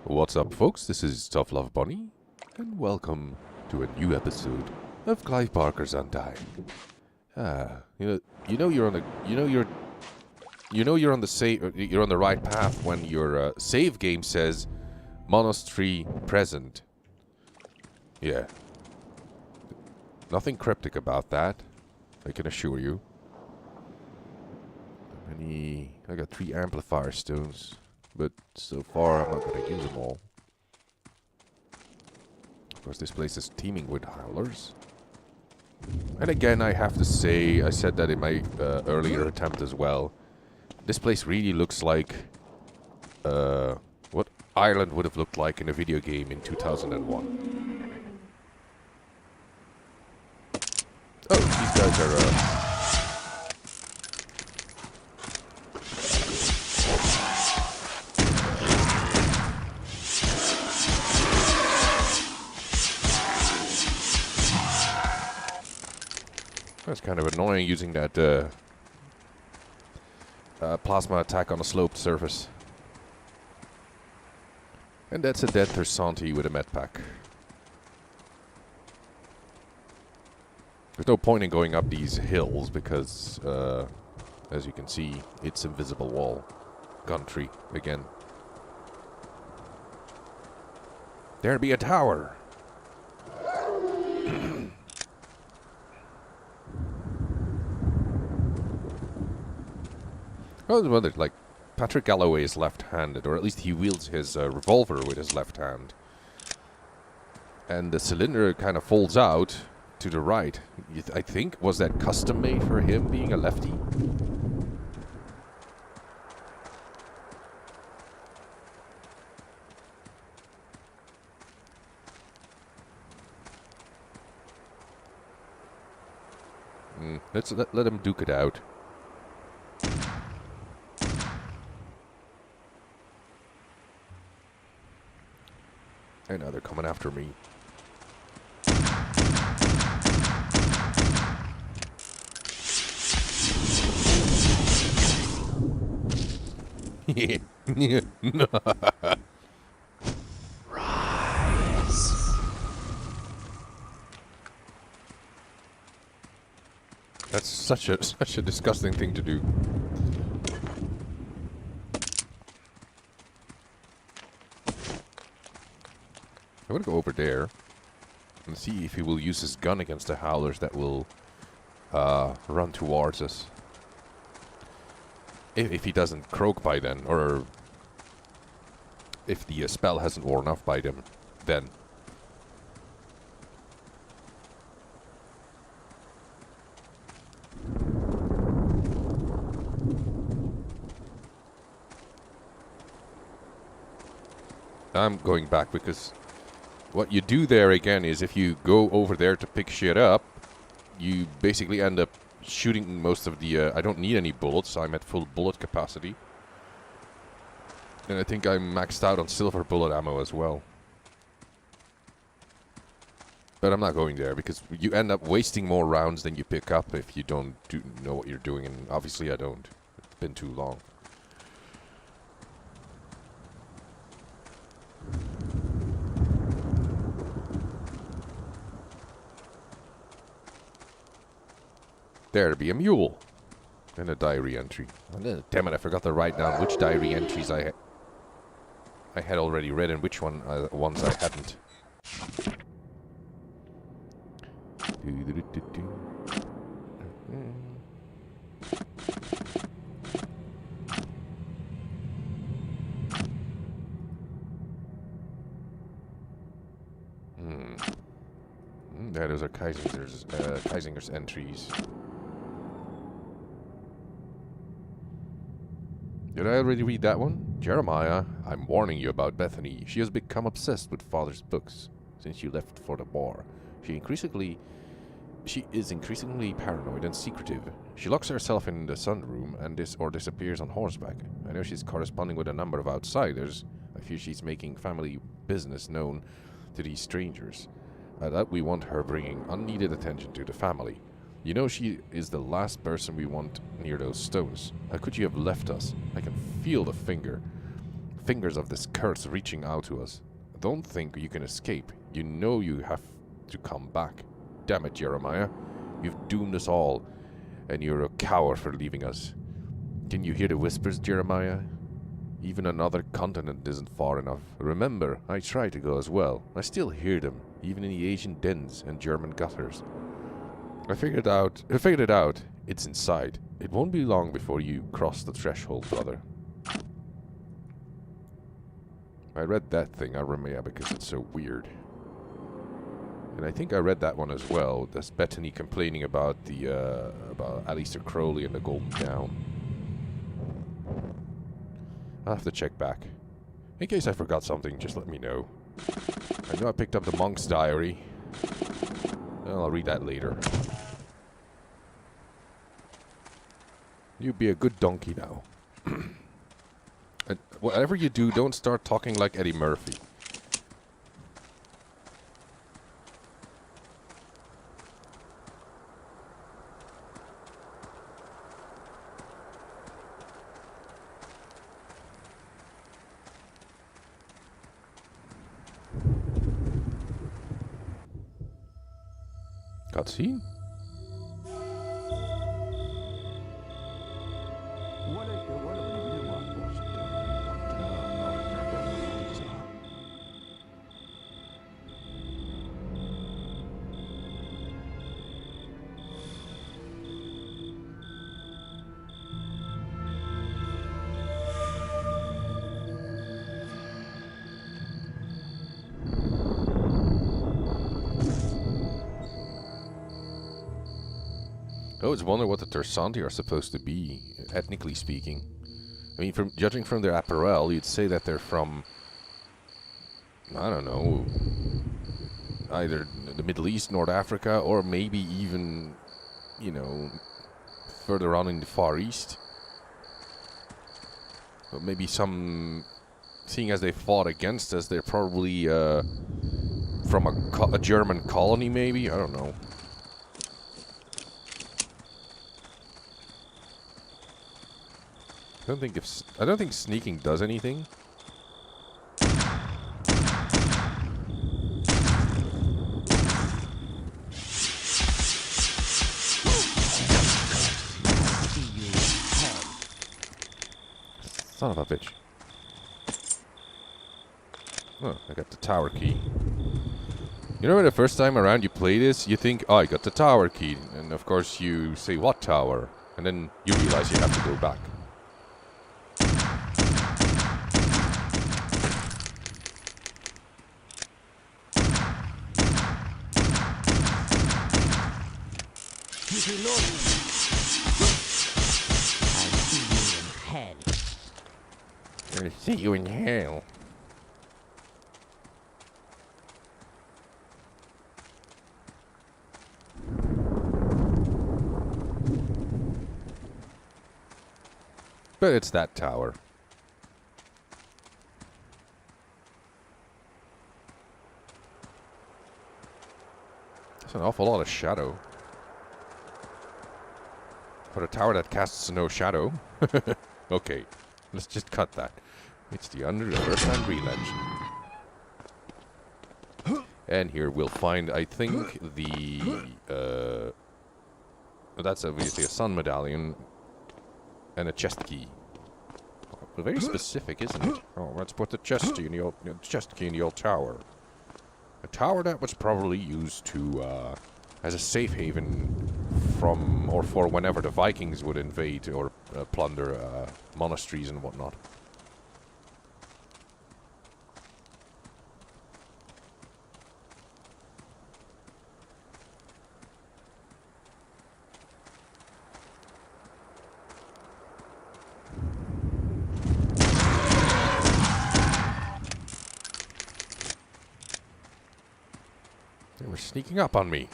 What's up, folks? This is Tough Love Bunny, and welcome to a new episode of Clive Barker's Undying. You're on the, you're on the you're on the right path when your save game says monastery present. Yeah. Nothing cryptic about that, I can assure you. I got 3 amplifier stones, but so far I'm not going to use them all. Of course, this place is teeming with howlers. And again, I have to say, I said that in my earlier attempt as well. This place really looks like what Ireland would have looked like in a video game in 2001. Oh, these guys are... That's kind of annoying using that plasma attack on a sloped surface. And that's a dead Tersanti with a med pack. There's no point in going up these hills because, as you can see, it's invisible wall. Country, again. There be a tower! I was wondering, like, Patrick Galloway is left-handed, or at least he wields his revolver with his left hand. And the cylinder kind of folds out to the right. I think, was that custom-made for him being a lefty? Let's let him duke it out. And now they're coming after me. Rise. That's such a disgusting thing to do. I'm gonna go over there and see if he will use his gun against the howlers that will run towards us. If he doesn't croak by then, or if the spell hasn't worn off by then. I'm going back because what you do there again is if you go over there to pick shit up, you basically end up shooting most of the... I don't need any bullets, I'm at full bullet capacity. And I think I'm maxed out on silver bullet ammo as well. But I'm not going there because you end up wasting more rounds than you pick up if you don't know what you're doing, and obviously I don't. It's been too long. There be a mule. And a diary entry. Damn it, I forgot to write down which diary entries I had already read and which ones I hadn't. Yeah, those are Kaisinger's entries. Did I already read that one? Jeremiah, I'm warning you about Bethany. She has become obsessed with Father's books since you left for the bar. She is increasingly paranoid and secretive. She locks herself in the sunroom and disappears on horseback. I know she's corresponding with a number of outsiders. I fear she's making family business known to these strangers. That we want her bringing unneeded attention to the family. You know she is the last person we want near those stones. How could you have left us? I can feel the finger fingers of this curse reaching out to us. Don't think you can escape. You know you have to come back. Damn it, Jeremiah. You've doomed us all, and you're a coward for leaving us. Can you hear the whispers, Jeremiah? Even another continent isn't far enough. Remember, I try to go as well. I still hear them, even in the Asian dens and German gutters. I figured it out. It's inside. It won't be long before you cross the threshold, brother. I read that thing, Aramea, because it's so weird. And I think I read that one as well. That's Bethany complaining about about Aleister Crowley and the Golden Gown. I'll have to check back. In case I forgot something, just let me know. I know I picked up the monk's diary. Well, I'll read that later. You be a good donkey now. And whatever you do, don't start talking like Eddie Murphy. Cutscene? I always wonder what the Tersanti are supposed to be, ethnically speaking. I mean, judging from their apparel, you'd say that they're from, I don't know, either the Middle East, North Africa, or maybe even, you know, further on in the Far East. But maybe some, seeing as they fought against us, they're probably from a German colony, maybe? I don't know. I don't think sneaking does anything. Son of a bitch. Oh, I got the tower key. You know, the first time around you play this, you think, oh, I got the tower key. And of course you say, what tower? And then you realize you have to go back. I'll see you in hell. But it's that tower. That's an awful lot of shadow. For a tower that casts no shadow. Okay, let's just cut that. It's the Under the First Hand Legend. And here we'll find, I think, the... that's obviously a sun medallion. And a chest key. Oh, very specific, isn't it? Oh, let's put the chest key in the old tower. A tower that was probably used to, as a safe haven from, or for whenever the Vikings would invade or plunder monasteries and whatnot. They were sneaking up on me.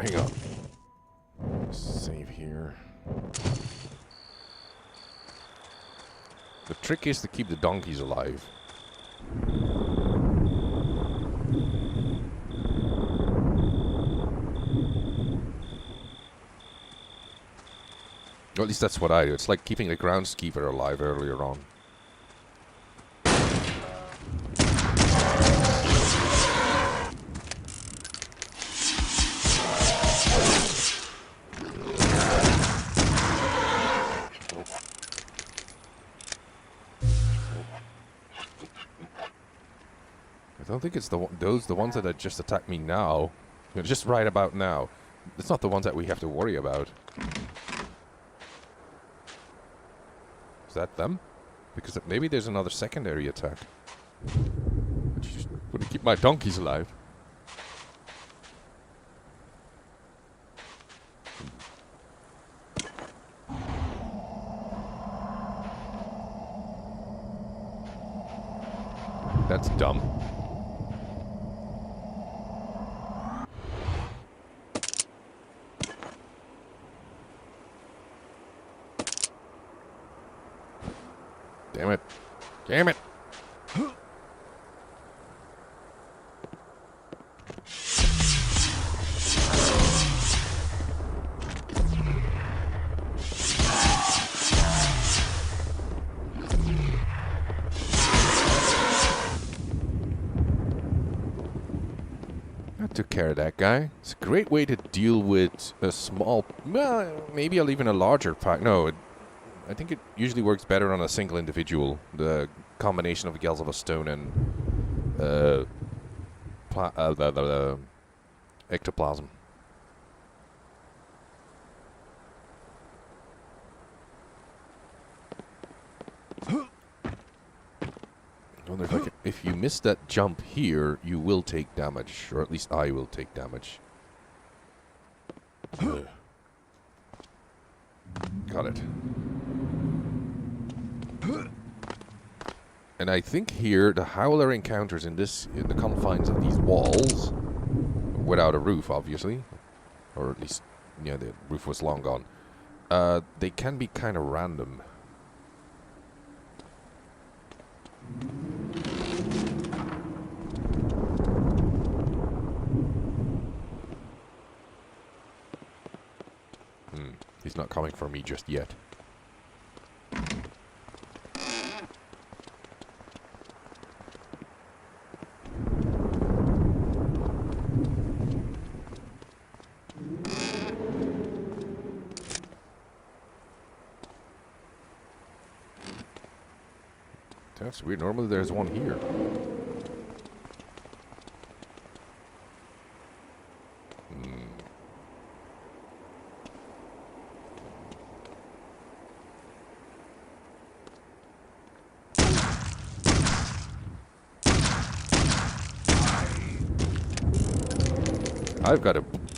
Hang on. Save here. The trick is to keep the donkeys alive. Or at least that's what I do. It's like keeping the groundskeeper alive earlier on. I don't think it's the ones that just attack me now. You know, just right about now. It's not the ones that we have to worry about. Is that them? Because maybe there's another secondary attack. I just want to keep my donkeys alive. That's dumb. Damn it. Damn it. I took care of that guy. It's a great way to deal with a small, well, maybe even a larger pack. No, I think it usually works better on a single individual. The combination of Gales of a Stone and the ectoplasm. I wonder if you miss that jump here, you will take damage, or at least I will take damage. Got it. And I think here the Howler encounters in the confines of these walls, without a roof, obviously, or at least, yeah, the roof was long gone. They can be kind of random. He's not coming for me just yet. That's weird. Normally there's one here.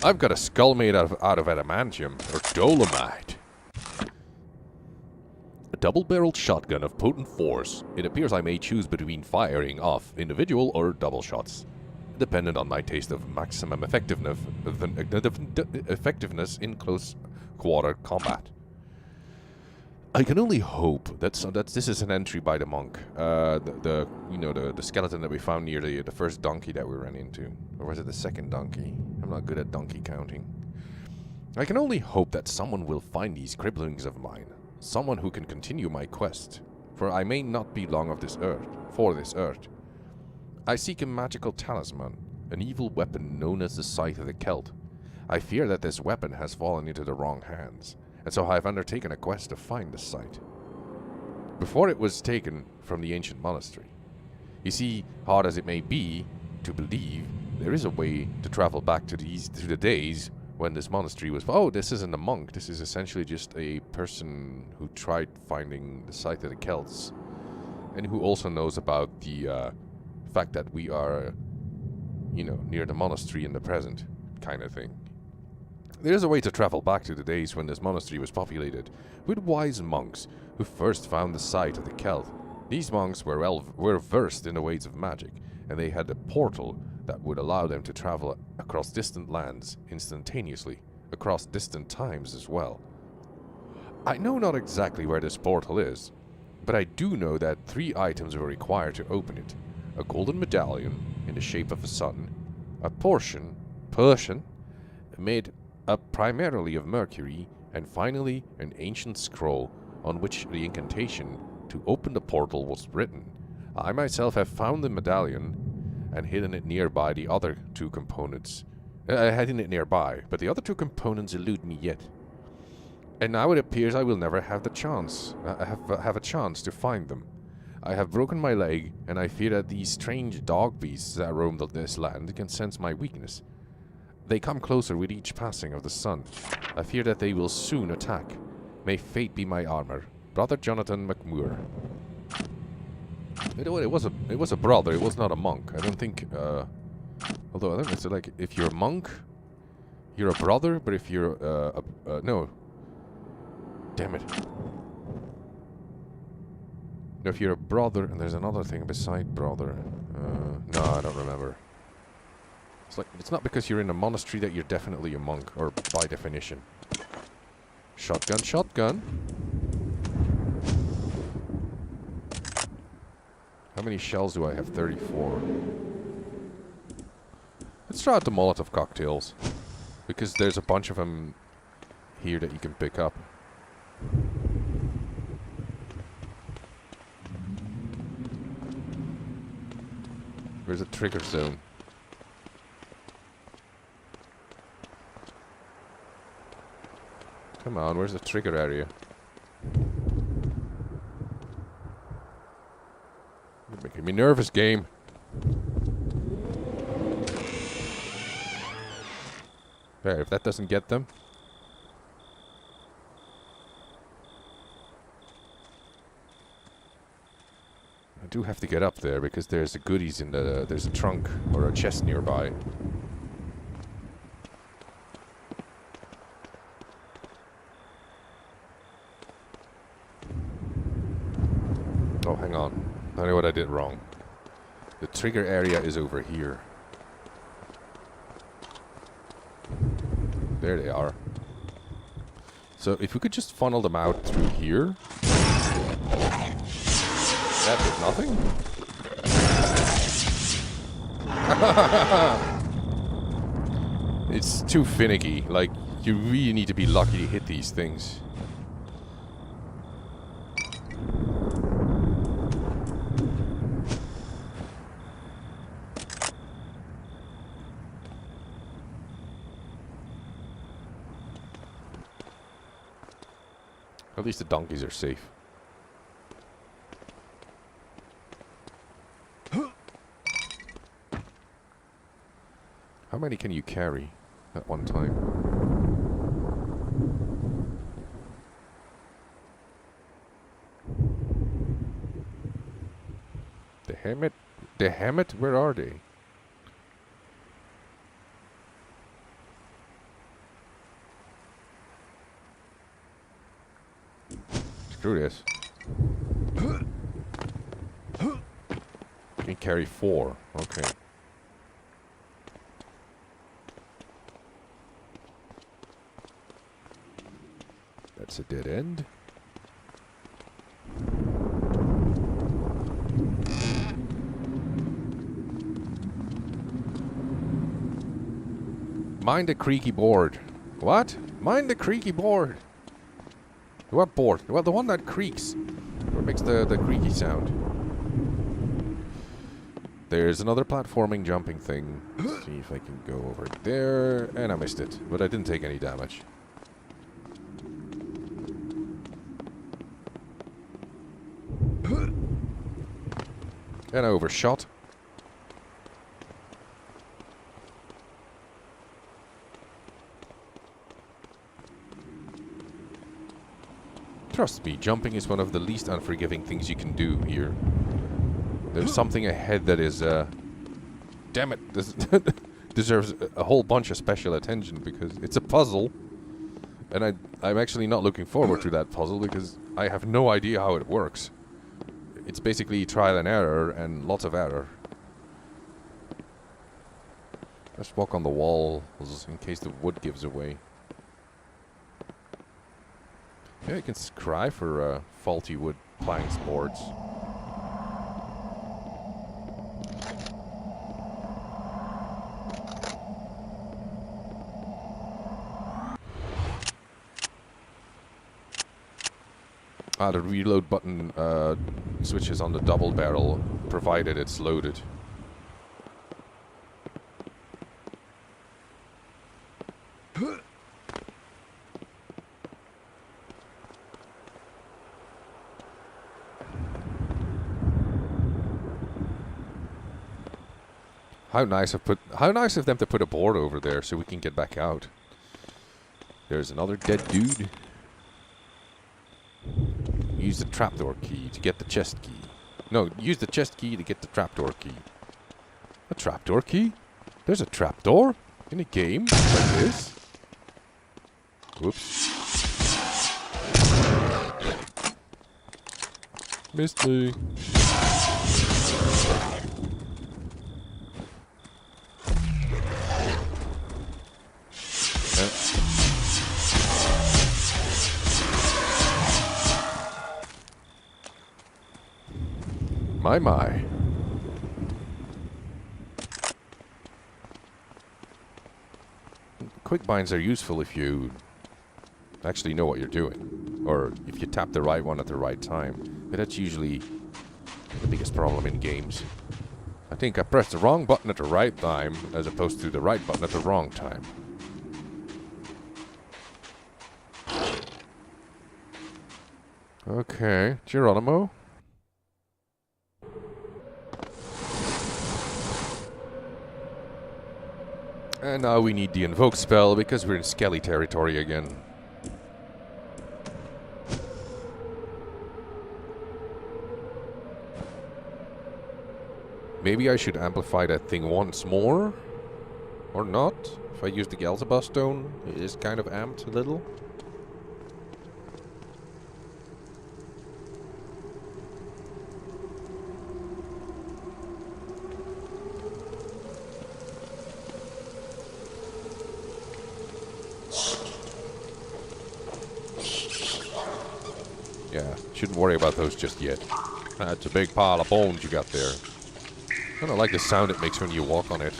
I've got a skull made out of adamantium or dolomite. A double-barreled shotgun of potent force. It appears I may choose between firing off individual or double shots, dependent on my taste of maximum effectiveness in close quarter combat. I can only hope that this is an entry by the monk. The skeleton that we found near the first donkey that we ran into. Or was it the second donkey? I'm not good at donkey counting. I can only hope that someone will find these cribblings of mine. Someone who can continue my quest. For I may not be long of this earth. I seek a magical talisman, an evil weapon known as the Scythe of the Celt. I fear that this weapon has fallen into the wrong hands, and so I have undertaken a quest to find the site before it was taken from the ancient monastery. You see, hard as it may be to believe, there is a way to travel back to the days when this monastery was... Oh, this isn't a monk. This is essentially just a person who tried finding the site of the Celts, and who also knows about the fact that we are, near the monastery in the present, kind of thing. There is a way to travel back to the days when this monastery was populated with wise monks who first found the site of the Celt. These monks were versed in the ways of magic, and they had a portal that would allow them to travel across distant lands instantaneously, across distant times as well. I know not exactly where this portal is, but I do know that 3 items were required to open it. a golden medallion in the shape of a sun, a portion made up primarily of mercury, and finally an ancient scroll on which the incantation to open the portal was written. I myself have found the medallion and hidden it nearby the other two components. Hidden it nearby, but the other two components elude me yet. And now it appears I will never have the chance. Have a chance to find them. I have broken my leg, and I fear that these strange dog beasts that roam this land can sense my weakness. They come closer with each passing of the sun. I fear that they will soon attack. May fate be my armor. Brother Jonathan McMure. It was a brother. It was not a monk. I don't think. Although I don't know. It's like if you're a monk, you're a brother. But if you're no. Damn it. No, if you're a brother, and there's another thing beside brother. No, I don't remember. It's like, it's not because you're in a monastery that you're definitely a monk, or by definition. Shotgun, shotgun. How many shells do I have? 34. Let's try out the Molotov cocktails. Because there's a bunch of them here that you can pick up. Where's a trigger zone? Come on, where's the trigger area? You're making me nervous, game. There, if that doesn't get them. I do have to get up there because there's the goodies in the... there's a trunk or a chest nearby. Oh, hang on. I know what I did wrong. The trigger area is over here. There they are. So if we could just funnel them out through here. That did nothing? It's too finicky. Like, you really need to be lucky to hit these things. At least the donkeys are safe. How many can you carry at one time? The Hammett? Where are they? Screw this. Can carry 4. Okay. That's a dead end. Mind the creaky board. What? Mind the creaky board. What board? Well, the one that creaks. Or makes the creaky sound. There's another platforming jumping thing. Let's see if I can go over there. And I missed it. But I didn't take any damage. And I overshot. Trust me, jumping is one of the least unforgiving things you can do here. There's something ahead that is, damn it, this deserves a whole bunch of special attention because it's a puzzle. And I'm actually not looking forward to that puzzle because I have no idea how it works. It's basically trial and error and lots of error. Let's walk on the walls in case the wood gives away. Yeah, you can scry for faulty wood planks boards. The reload button switches on the double barrel, provided it's loaded. How nice of them to put a board over there so we can get back out. There's another dead dude. Use the trapdoor key to get the chest key. No, use the chest key to get the trapdoor key. A trapdoor key? There's a trapdoor in a game like this? Whoops. Missed me. My. Quick binds are useful if you actually know what you're doing. Or if you tap the right one at the right time. But that's usually the biggest problem in games. I think I pressed the wrong button at the right time, as opposed to the right button at the wrong time. Okay, Geronimo. And now we need the invoke spell because we're in Skelly territory again. Maybe I should amplify that thing once more? Or not? If I use the Gelzabah stone, it is kind of amped a little. Yeah, shouldn't worry about those just yet. That's a big pile of bones you got there. I don't like the sound it makes when you walk on it.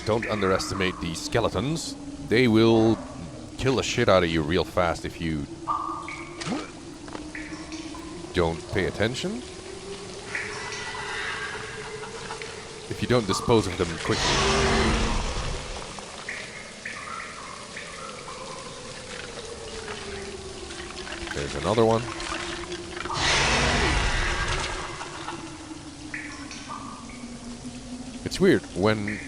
Don't underestimate these skeletons. They will kill the shit out of you real fast if you don't pay attention. If you don't dispose of them quickly. There's another one. It's weird, when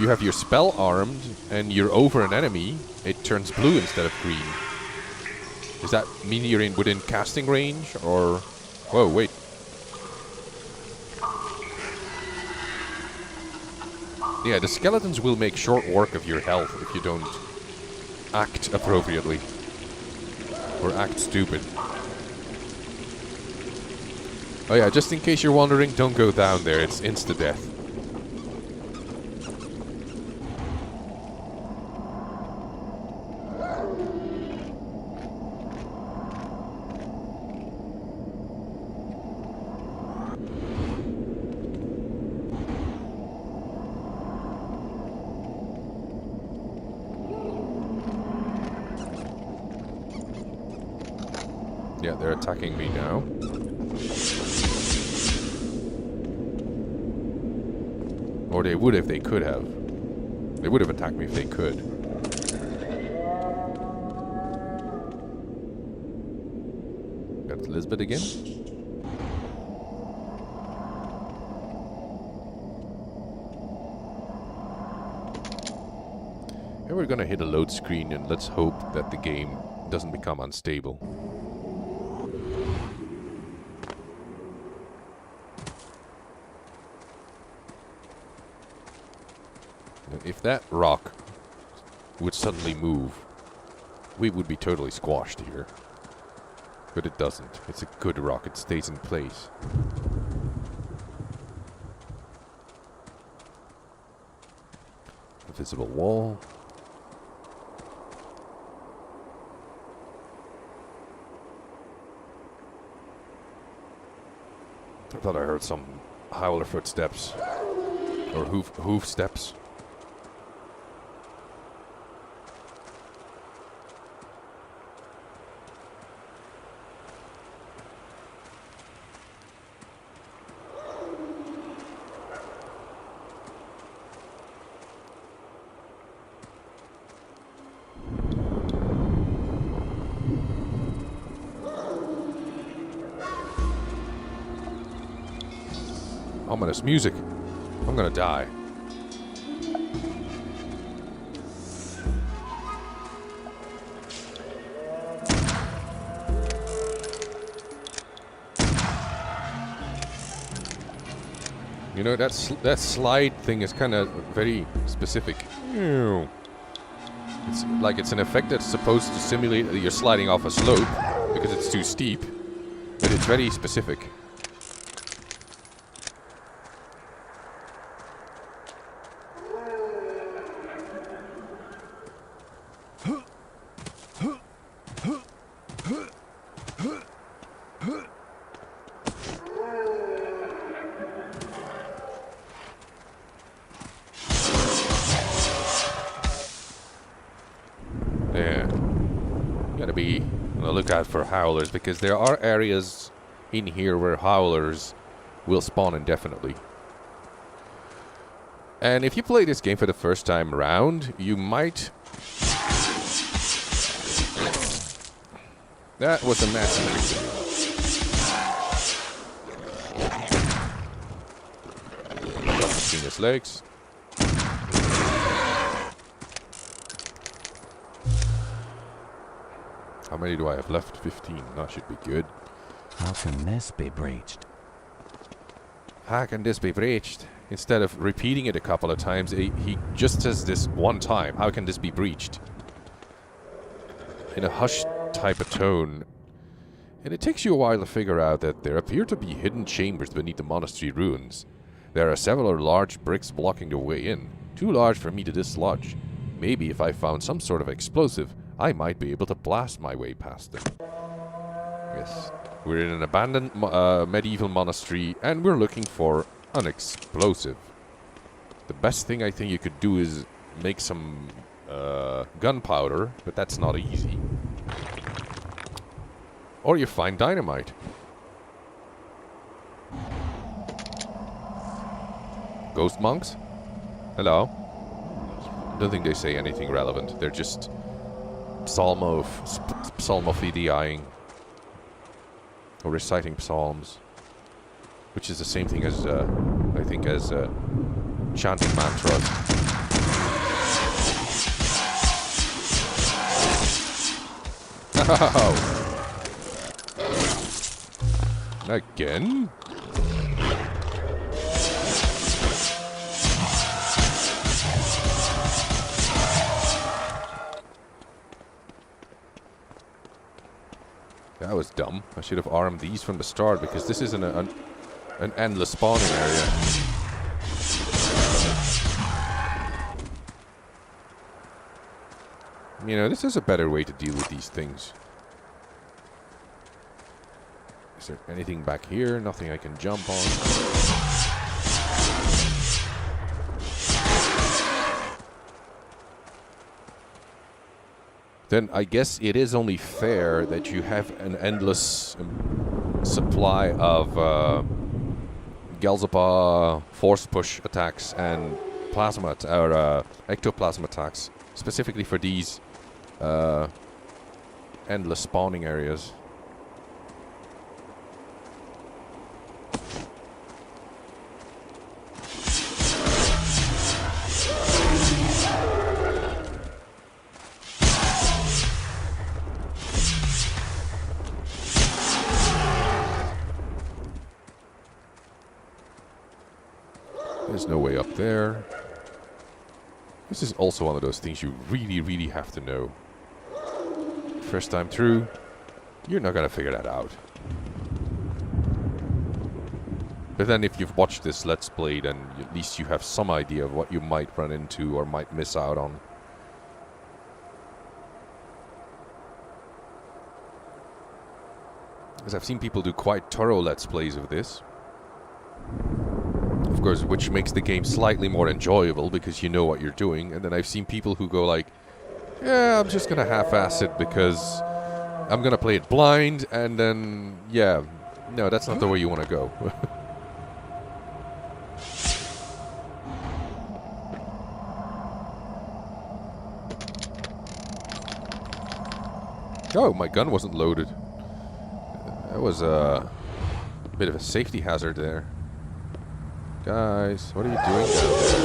you have your spell armed and you're over an enemy, it turns blue instead of green. Does that mean you're within casting range, or... Whoa, wait. Yeah, the skeletons will make short work of your health if you don't act appropriately. Or act stupid. Oh yeah, just in case you're wondering, don't go down there, it's insta-death. Yeah, they're attacking me now. Or they would if they could have. They would have attacked me if they could. That's Lisbeth again. And we're gonna hit a load screen and let's hope that the game doesn't become unstable. If that rock would suddenly move, we would be totally squashed here. But it doesn't. It's a good rock. It stays in place. Invisible wall. I thought I heard some howler footsteps. Or hoof steps. Ominous music. I'm gonna die. You know, that slide thing is kind of very specific. It's like it's an effect that's supposed to simulate that you're sliding off a slope because it's too steep, but it's very specific. Gotta be on the lookout for howlers, because there are areas in here where howlers will spawn indefinitely. And if you play this game for the first time around, you might... That was a massive victory. Between his legs. How many do I have left? 15. That should be good. How can this be breached? How can this be breached? Instead of repeating it a couple of times, he just says this one time. How can this be breached? In a hushed type of tone. And it takes you a while to figure out that there appear to be hidden chambers beneath the monastery ruins. There are several large bricks blocking the way in. Too large for me to dislodge. Maybe if I found some sort of explosive, I might be able to blast my way past them. Yes, we're in an abandoned medieval monastery, and we're looking for an explosive. The best thing I think you could do is make some gunpowder, but that's not easy. Or you find dynamite. Ghost monks? Hello? Don't think they say anything relevant. They're just psalmophidying or reciting psalms, which is the same thing as I think as chanting mantras. Oh. Again? That was dumb. I should have armed these from the start, because this isn't an endless spawning area. You know, this is a better way to deal with these things. Is there anything back here? Nothing I can jump on. Then I guess it is only fair that you have an endless supply of Galzapa force push attacks and plasma or ectoplasm attacks, specifically for these endless spawning areas. There's no way up there. This is also one of those things you really, really have to know. First time through, you're not gonna figure that out. But then if you've watched this Let's Play, then at least you have some idea of what you might run into or might miss out on. Because I've seen people do quite thorough Let's Plays of this. of course, which makes the game slightly more enjoyable because you know what you're doing. And then I've seen people who go like, yeah, I'm just gonna half-ass it because I'm gonna play it blind, and then, yeah, no, that's not the way you want to go. Oh, my gun wasn't loaded. That was a bit of a safety hazard there. Guys, what are you doing down there?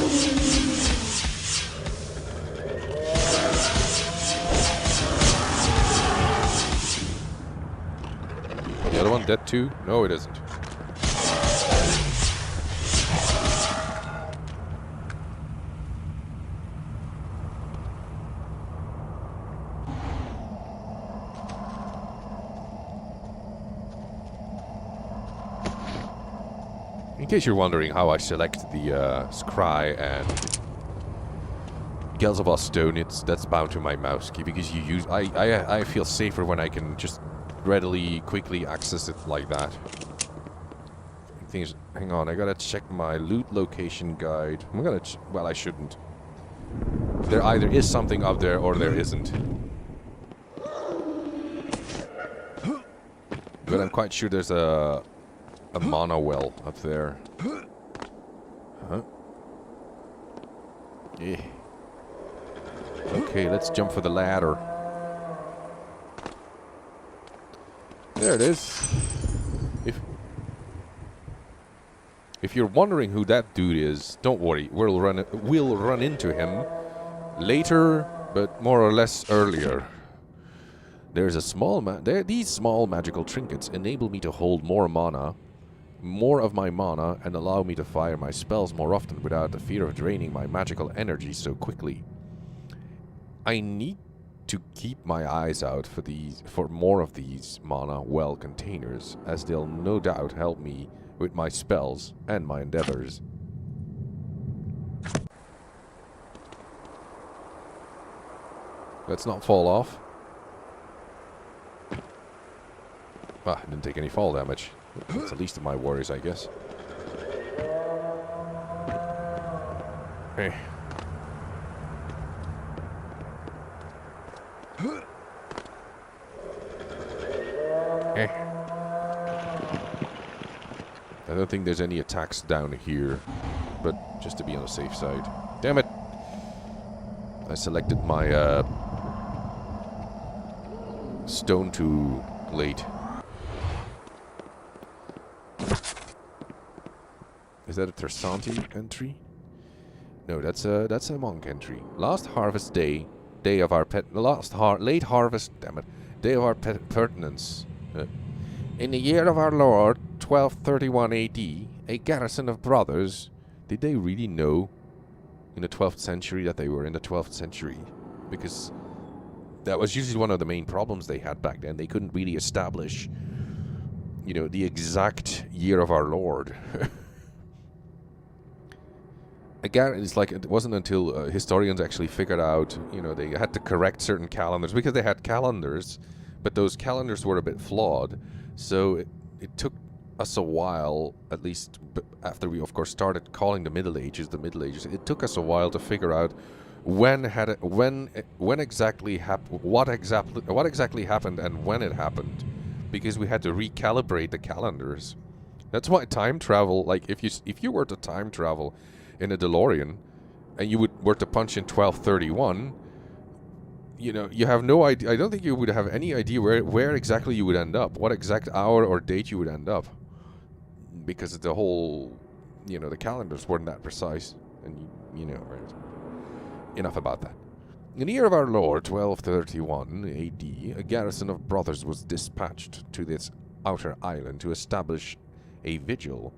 The other one dead too? No, it isn't. In case you're wondering how I select the Scry and Gelzabos Stone, that's bound to my mouse key because you use. I feel safer when I can just readily, quickly access it like that. Things. Hang on, I gotta check my loot location guide. I'm gonna. Well, I shouldn't. There either is something up there or there isn't. But I'm quite sure there's a mana well up there. Huh? Yeah. Okay, let's jump for the ladder. There it is. If you're wondering who that dude is, don't worry. We'll run into him later, but more or less earlier. There's a small these small magical trinkets enable me to hold more of my mana, and allow me to fire my spells more often without the fear of draining my magical energy so quickly. I need to keep my eyes out for more of these mana well containers, as they'll no doubt help me with my spells and my endeavors. Let's not fall off. Ah, I didn't take any fall damage. That's the least of my worries, I guess. Hey. Eh. I don't think there's any attacks down here, but just to be on the safe side. Damn it! I selected my stone too late. Is that a Tersanti entry? No, that's a monk entry. Last harvest day of our late harvest. Damn it, day of our pertinence. In the year of our Lord, 1231 A.D., a garrison of brothers. Did they really know in the 12th century that they were in the 12th century? Because that was usually one of the main problems they had back then. They couldn't really establish, you know, the exact year of our Lord. Again, it's like it wasn't until historians actually figured out, you know, they had to correct certain calendars because they had calendars, but those calendars were a bit flawed. So it took us a while, at least after we, of course, started calling the Middle Ages, it took us a while to figure out what exactly happened and when it happened, because we had to recalibrate the calendars. That's why time travel, like if you were to time travel in a DeLorean and you were to punch in 1231, you know, you have no idea. I don't think you would have any idea where exactly you would end up, what exact hour or date you would end up, because the whole, you know, the calendars weren't that precise. And you know, enough about that. In the year of our Lord, 1231 A.D., a garrison of brothers was dispatched to this outer island to establish a vigil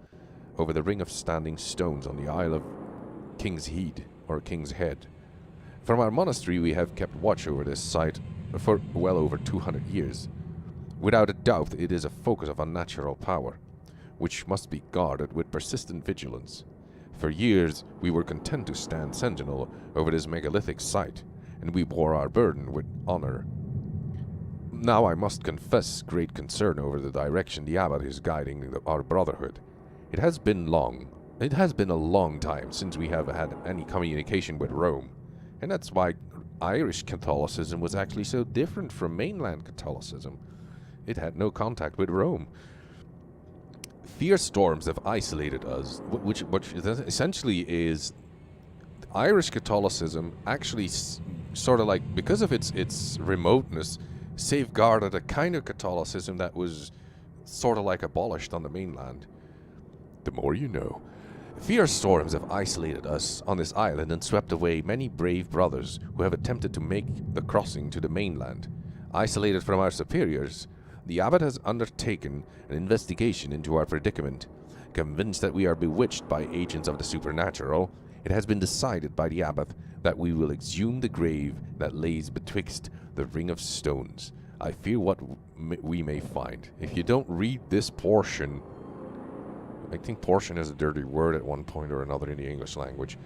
over the ring of standing stones on the Isle of King's Head, or King's Head. From our monastery we have kept watch over this site for well over 200 years. Without a doubt it is a focus of unnatural power, which must be guarded with persistent vigilance. For years we were content to stand sentinel over this megalithic site, and we bore our burden with honor. Now I must confess great concern over the direction the abbot is guiding our brotherhood. It has been long, It has been a long time since we have had any communication with Rome, and that's why Irish Catholicism was actually so different from mainland Catholicism. It had no contact with Rome. Fierce storms have isolated us, which essentially is Irish Catholicism actually sort of like, because of its remoteness, safeguarded a kind of Catholicism that was sort of like abolished on the mainland. The more you know. Fierce storms have isolated us on this island and swept away many brave brothers who have attempted to make the crossing to the mainland. Isolated from our superiors, the abbot has undertaken an investigation into our predicament. Convinced that we are bewitched by agents of the supernatural, it has been decided by the abbot that we will exhume the grave that lays betwixt the ring of stones. I fear what we may find. If you don't read this portion... I think portion is a dirty word at one point or another in the English language.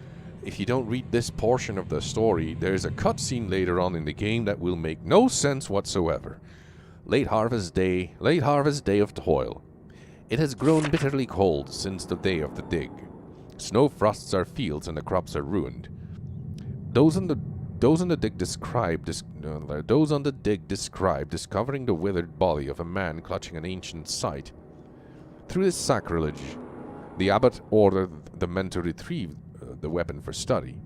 If you don't read this portion of the story, there's a cutscene later on in the game that will make no sense whatsoever. Late harvest day of toil. It has grown bitterly cold since the day of the dig. Snow frosts our fields and the crops are ruined. Those on the dig describe discovering the withered body of a man clutching an ancient site. Through this sacrilege, the abbot ordered the men to retrieve the weapon for study.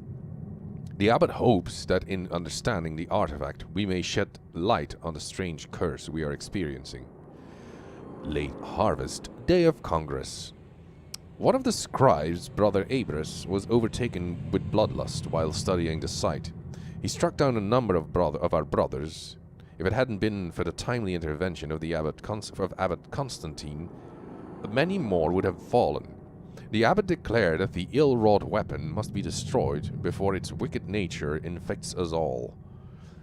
The abbot hopes that in understanding the artifact, we may shed light on the strange curse we are experiencing. Late harvest, day of Congress. One of the scribes, Brother Abras, was overtaken with bloodlust while studying the site. He struck down a number of our brothers. If it hadn't been for the timely intervention of the Abbot Constantine, many more would have fallen. The abbot declared that the ill-wrought weapon must be destroyed before its wicked nature infects us all.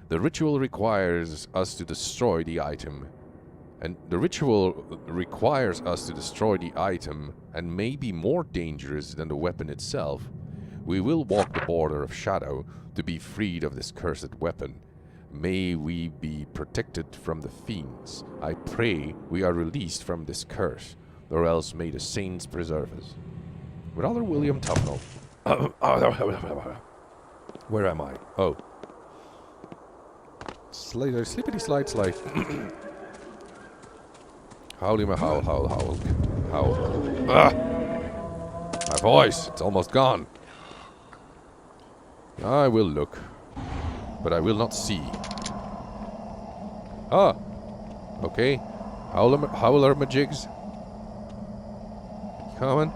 The ritual requires us to destroy the item, and may be more dangerous than the weapon itself. We will walk the border of shadow to be freed of this cursed weapon. May we be protected from the fiends. I pray we are released from this curse, or else may the saints preserve us. Brother William Tufnell. Where am I? Oh. Slippity slide slide. Howly my howl, howl, howl, howl. Ah! My voice, it's almost gone. I will look, but I will not see. Ah! Okay. Howler majigs. Coming.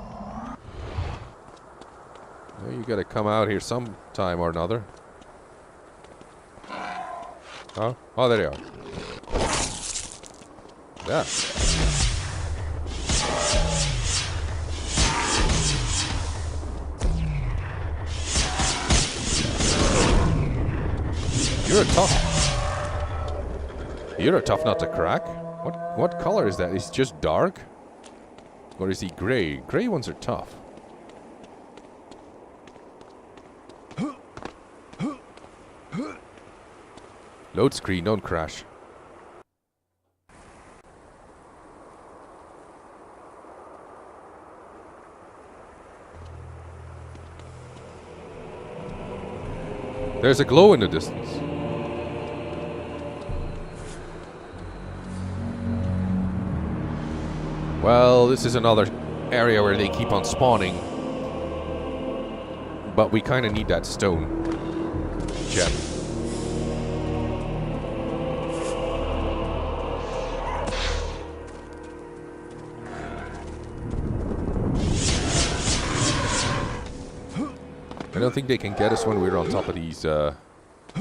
Well, you gotta come out here sometime or another. Huh? Oh, there you are. Yeah. You're a tough nut to crack. What color is that? Is he just dark? Or is he gray? Gray ones are tough. Load screen, don't crash. There's a glow in the distance. Well, this is another area where they keep on spawning. But we kind of need that stone gem. I don't think they can get us when we're on top of these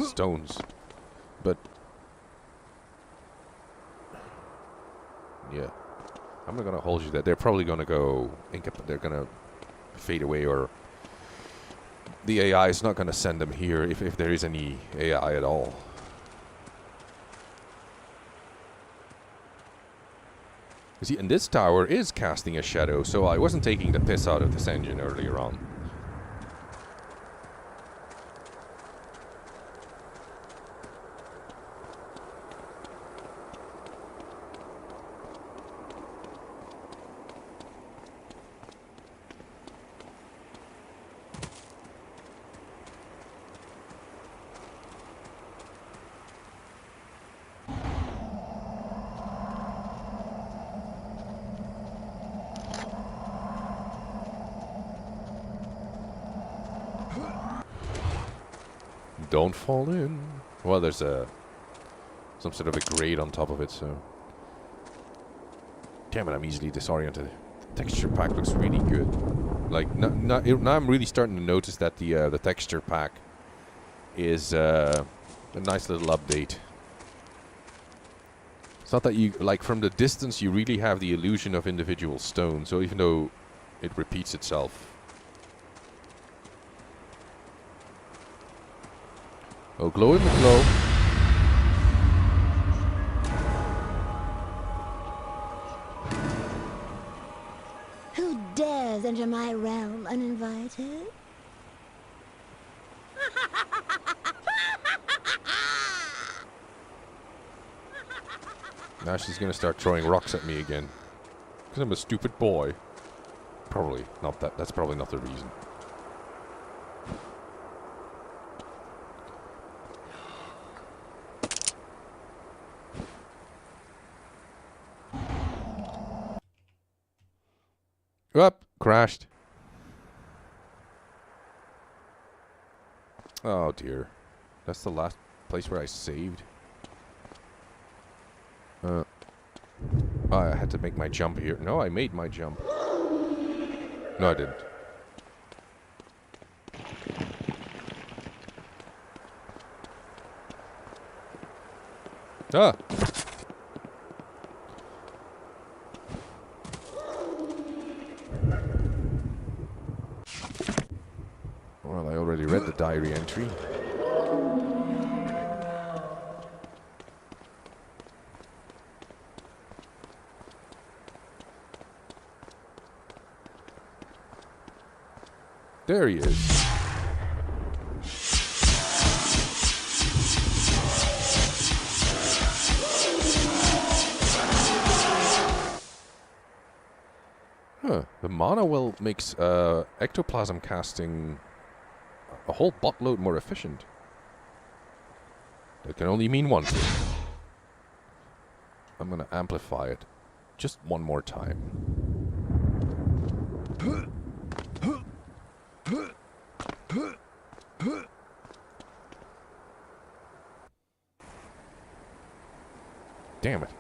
stones. But yeah. I'm not gonna hold you that they're probably gonna go they're gonna fade away, or the AI is not gonna send them here if there is any AI at all. You see, and this tower is casting a shadow, so I wasn't taking the piss out of this engine earlier on. Don't fall in. Well, there's some sort of a grade on top of it, so... Damn it, I'm easily disoriented. The texture pack looks really good. Like, now I'm really starting to notice that the texture pack is a nice little update. It's not that you, like, from the distance you really have the illusion of individual stone, so even though it repeats itself. Oh, glow in the glow. Who dares enter my realm uninvited? Now she's gonna start throwing rocks at me again. Because I'm a stupid boy. Probably not that. That's probably not the reason. Up, crashed. Oh dear. That's the last place where I saved. Oh, I had to make my jump here. No, I made my jump. No, I didn't. Ah! Well, I already read the diary entry. There he is. Huh. The mana well makes ectoplasm casting a whole buttload more efficient. That can only mean one thing. I'm gonna amplify it just one more time. Damn it.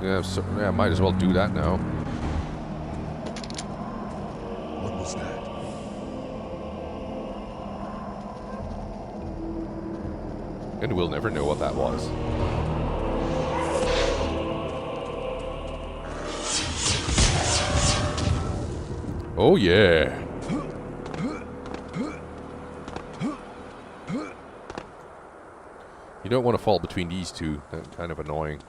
Yeah, so, yeah, might as well do that now. What was that? And we'll never know what that was. Oh yeah. You don't want to fall between these two. That's kind of annoying.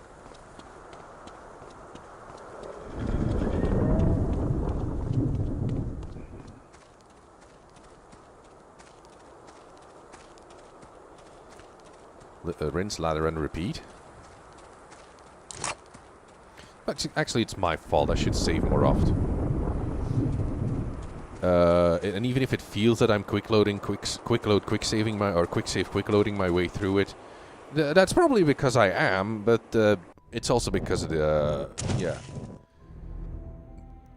Rinse, lather, and repeat. Actually, it's my fault. I should save more often. And even if it feels that I'm quick saving my way through it, that's probably because I am. But it's also because of the yeah.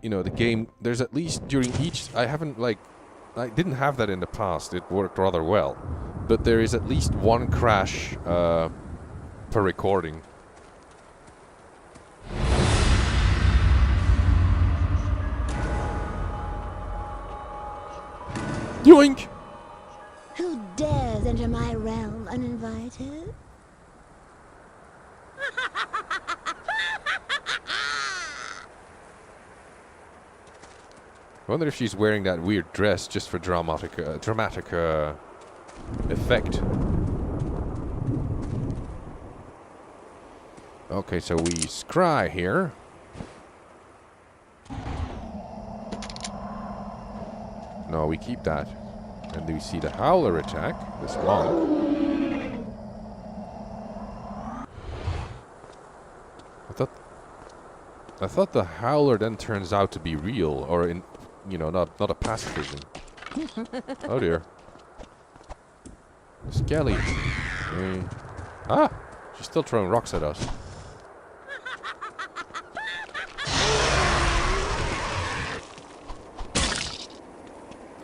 You know, the game. There's at least during each. I didn't have that in the past. It worked rather well. But there is at least one crash per recording. Yoink! Who dares enter my realm uninvited? I wonder if she's wearing that weird dress just for dramatic effect. Okay, so we scry here. No, we keep that. And we see the Howler attack, this monk. I thought the Howler then turns out to be real, or not a pacifism. Oh dear. Skelly. Hey. Ah! She's still throwing rocks at us.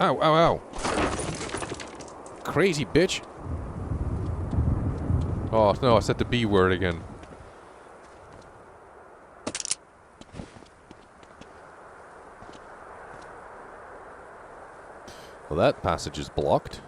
Ow, ow, ow. Crazy bitch. Oh, no, I said the B word again. Well, that passage is blocked.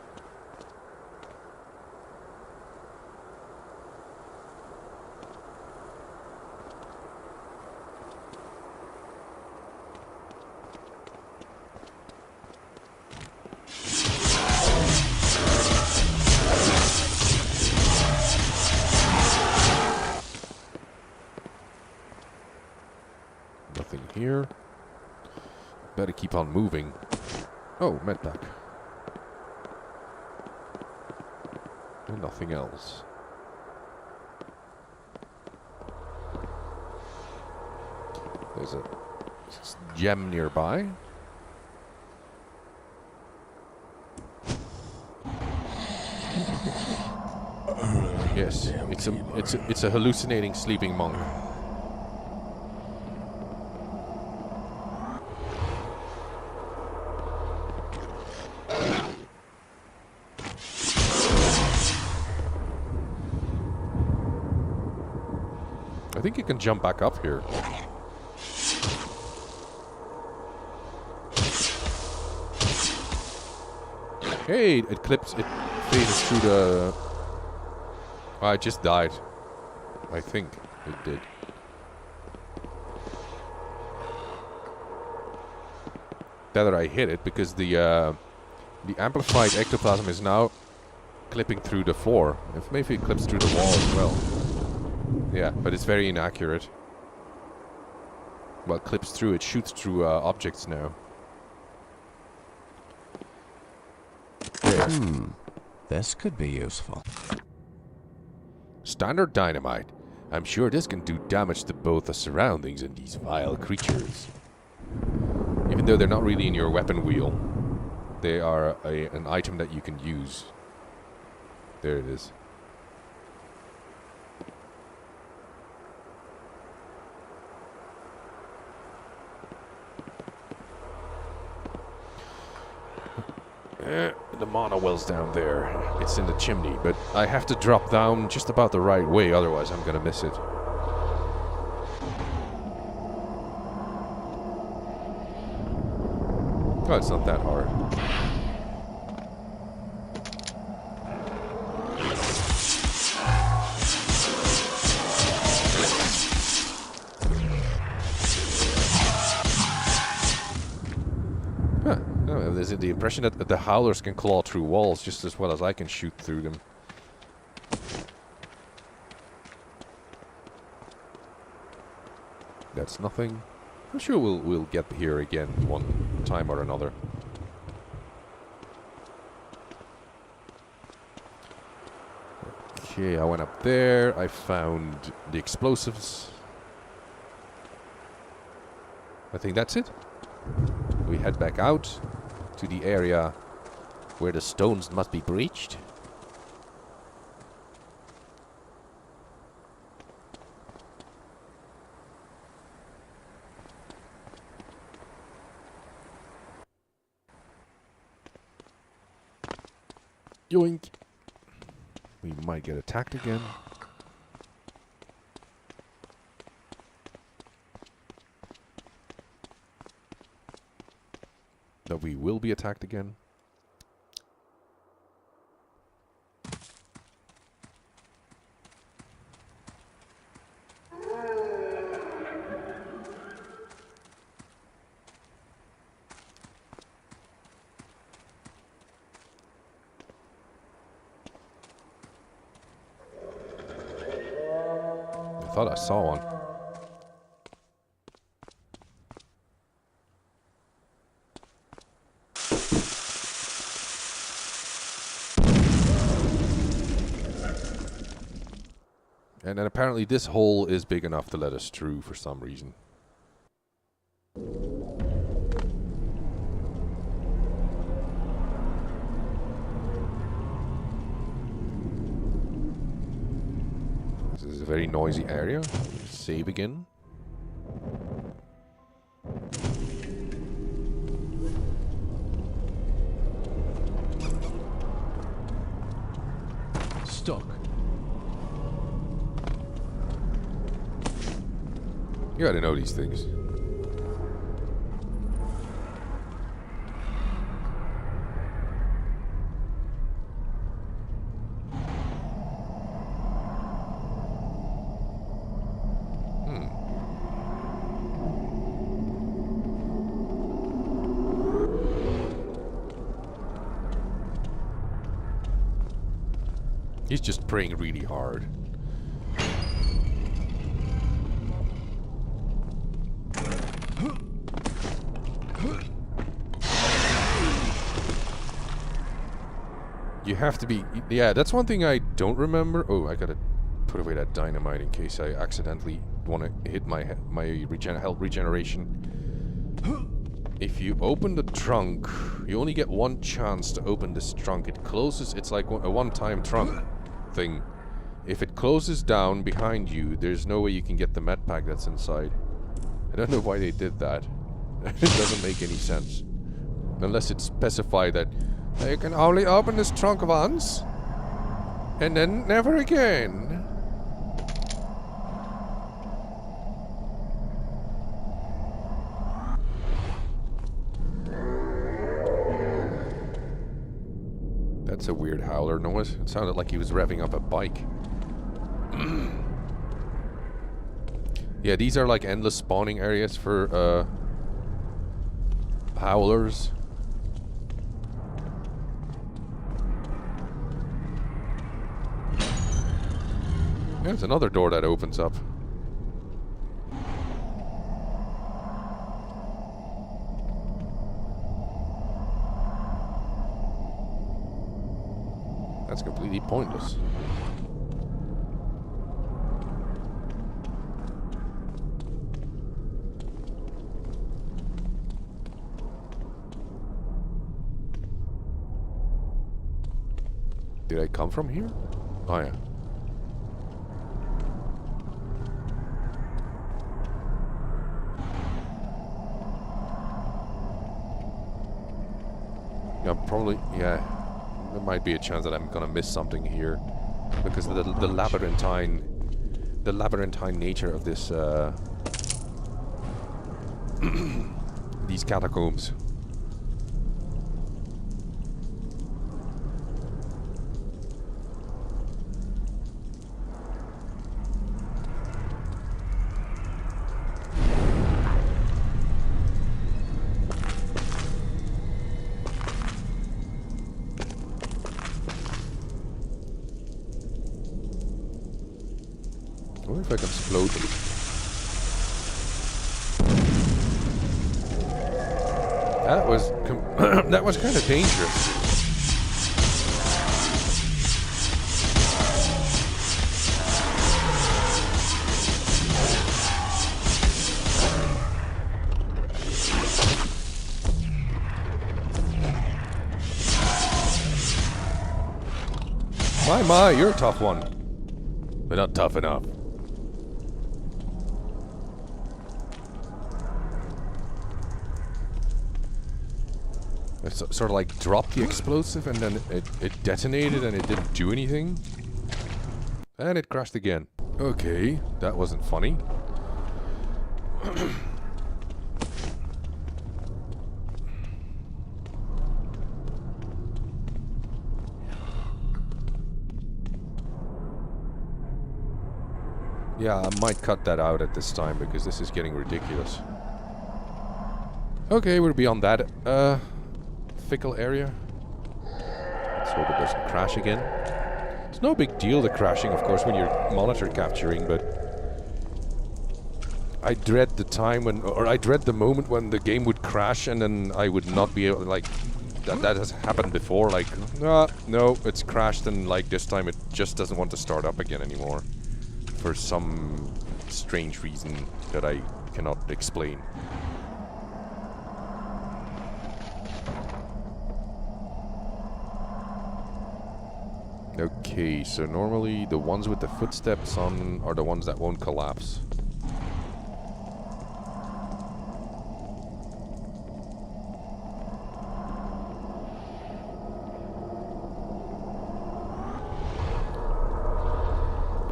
Nothing here. Better keep on moving. Oh, medpack. And nothing else. There's a gem nearby. Yes, it's a hallucinating sleeping monk. I think you can jump back up here. Hey, it clips, it phases through the... Oh, I just died. I think it did. That I hit it because the amplified ectoplasm is now clipping through the floor. If maybe it clips through the wall as well. Yeah, but it's very inaccurate. Well, it clips through, it shoots through objects now. There. This could be useful. Standard dynamite. I'm sure this can do damage to both the surroundings and these vile creatures. Even though they're not really in your weapon wheel, they are an item that you can use. There it is. The mana well's down there. It's in the chimney, but I have to drop down just about the right way, otherwise I'm gonna miss it. Oh, it's not that hard. Huh. Oh, there's the impression that the howlers can claw through walls just as well as I can shoot through them. That's nothing. I'm sure we'll get here again one time or another. Okay, I went up there. I found the explosives. I think that's it. We head back out to the area where the stones must be breached. Yoink! We might get attacked again. No, we will be attacked again. I thought I saw one. And then apparently this hole is big enough to let us through for some reason. a very noisy area. Save again. Stuck. You gotta know these things. He's just praying really hard. You have to be... Yeah, that's one thing I don't remember. Oh, I gotta put away that dynamite in case I accidentally want to hit my health regeneration. If you open the trunk, you only get one chance to open this trunk. It closes... It's like a one-time trunk thing. If it closes down behind you, there's no way you can get the med pack that's inside. I don't know why they did that. It doesn't make any sense. Unless it's specified that you can only open this trunk once, and then never again. That's a weird howler noise. It sounded like he was revving up a bike. Yeah, these are like endless spawning areas for howlers. There's another door that opens up. That's completely pointless. Did I come from here? Oh yeah. Yeah, probably, yeah. There might be a chance that I'm gonna miss something here. Because of the labyrinthine nature of this, these catacombs. I wonder if I can explode them. That was that was kind of dangerous. My, you're a tough one. But not tough enough. It sort of like dropped the explosive and then it detonated and it didn't do anything. And it crashed again. Okay, that wasn't funny. Yeah, I might cut that out at this time because this is getting ridiculous. Okay, we're beyond that. Fickle area. Let's hope it doesn't crash again. It's no big deal, the crashing, of course, when you're monitor capturing, but I dread the time when, or I dread the moment when the game would crash and then I would not be able to, like, that has happened before, like, no, it's crashed and, like, this time it just doesn't want to start up again anymore. For some strange reason that I cannot explain. Okay, so normally the ones with the footsteps on are the ones that won't collapse.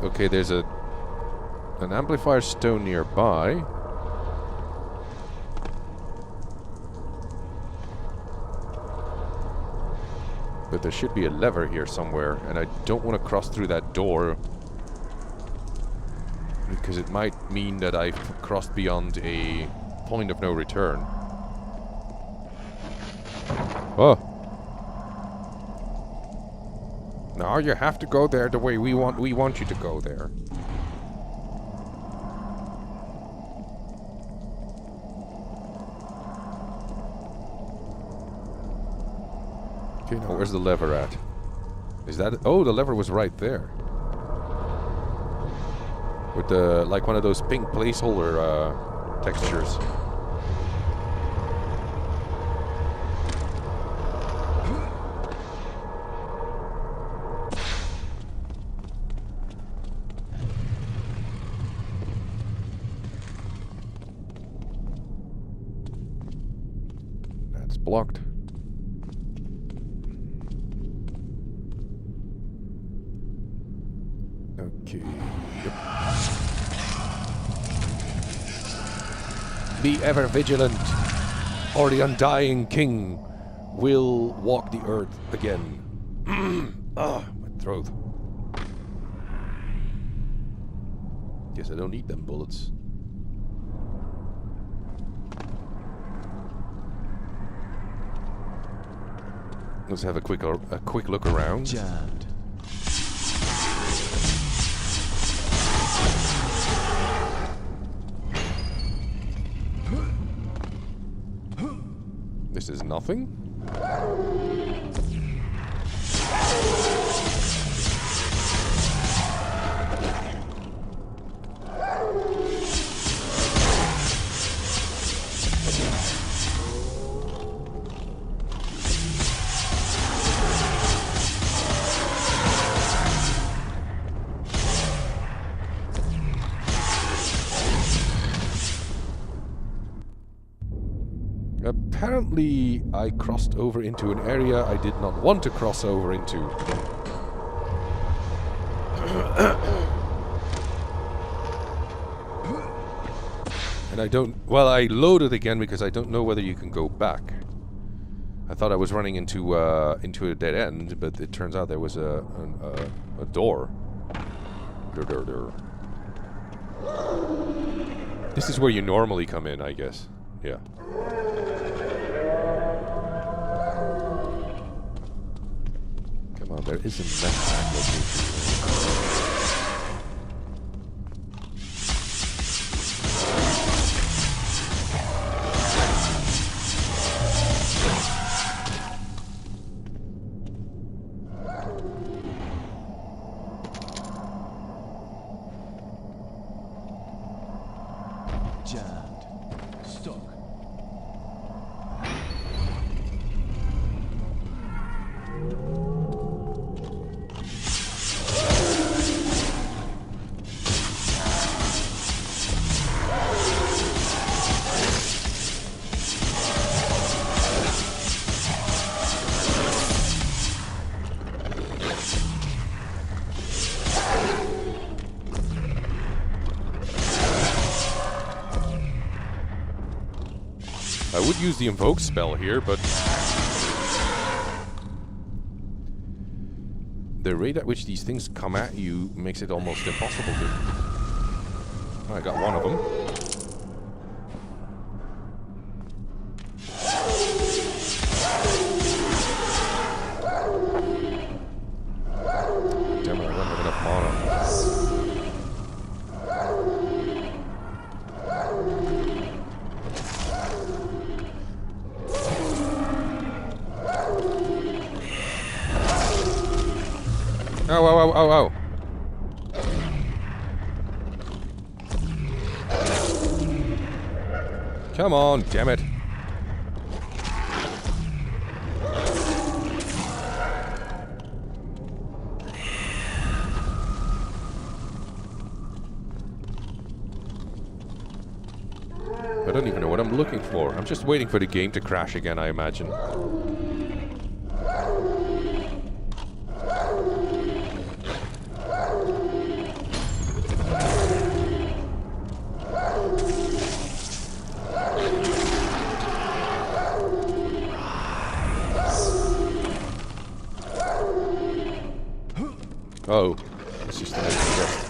Okay, there's an amplifier stone nearby. But there should be a lever here somewhere, and I don't want to cross through that door because it might mean that I've crossed beyond a point of no return. Oh. No, you have to go there the way we want you to go there. Okay, now where's the lever at? Is that... Oh, the lever was right there. With the... like one of those pink placeholder textures. That's blocked. Okay. Yep. Be ever vigilant, or the Undying King will walk the earth again. Ah, my throat. Guess I don't need them bullets. Let's have a quick look around. Jammed. This is nothing. Apparently, I crossed over into an area I did not want to cross over into. And I don't... Well, I loaded again because I don't know whether you can go back. I thought I was running into a dead end, but it turns out there was a door. This is where you normally come in, I guess. Yeah. Come on, there is a mech location. Jammed. Stuck. I would use the invoke spell here, but the rate at which these things come at you makes it almost impossible to... I got one of them. Damn it, I don't have enough mana. Oh, oh, oh, oh, oh. Come on, damn it. I'm just waiting for the game to crash again, I imagine. Oh, it's just an empty chest.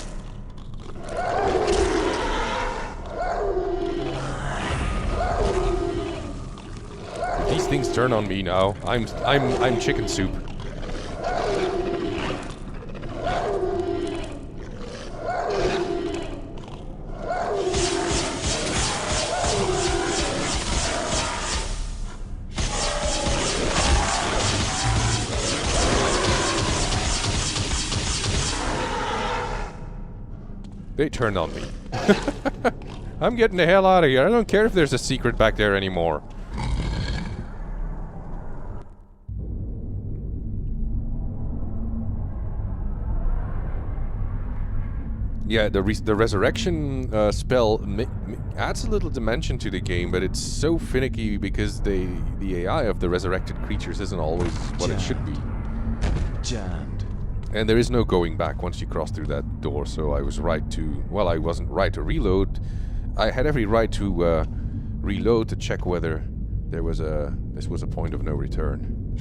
If these things turn on me now, I'm chicken soup. They turned on me. I'm getting the hell out of here. I don't care if there's a secret back there anymore. Yeah, the resurrection spell adds a little dimension to the game, but it's so finicky because the AI of the resurrected creatures isn't always what it should be. Jammed. And there is no going back once you cross through that door, so I was right to... Well, I wasn't right to reload. I had every right to reload to check whether there was this was a point of no return.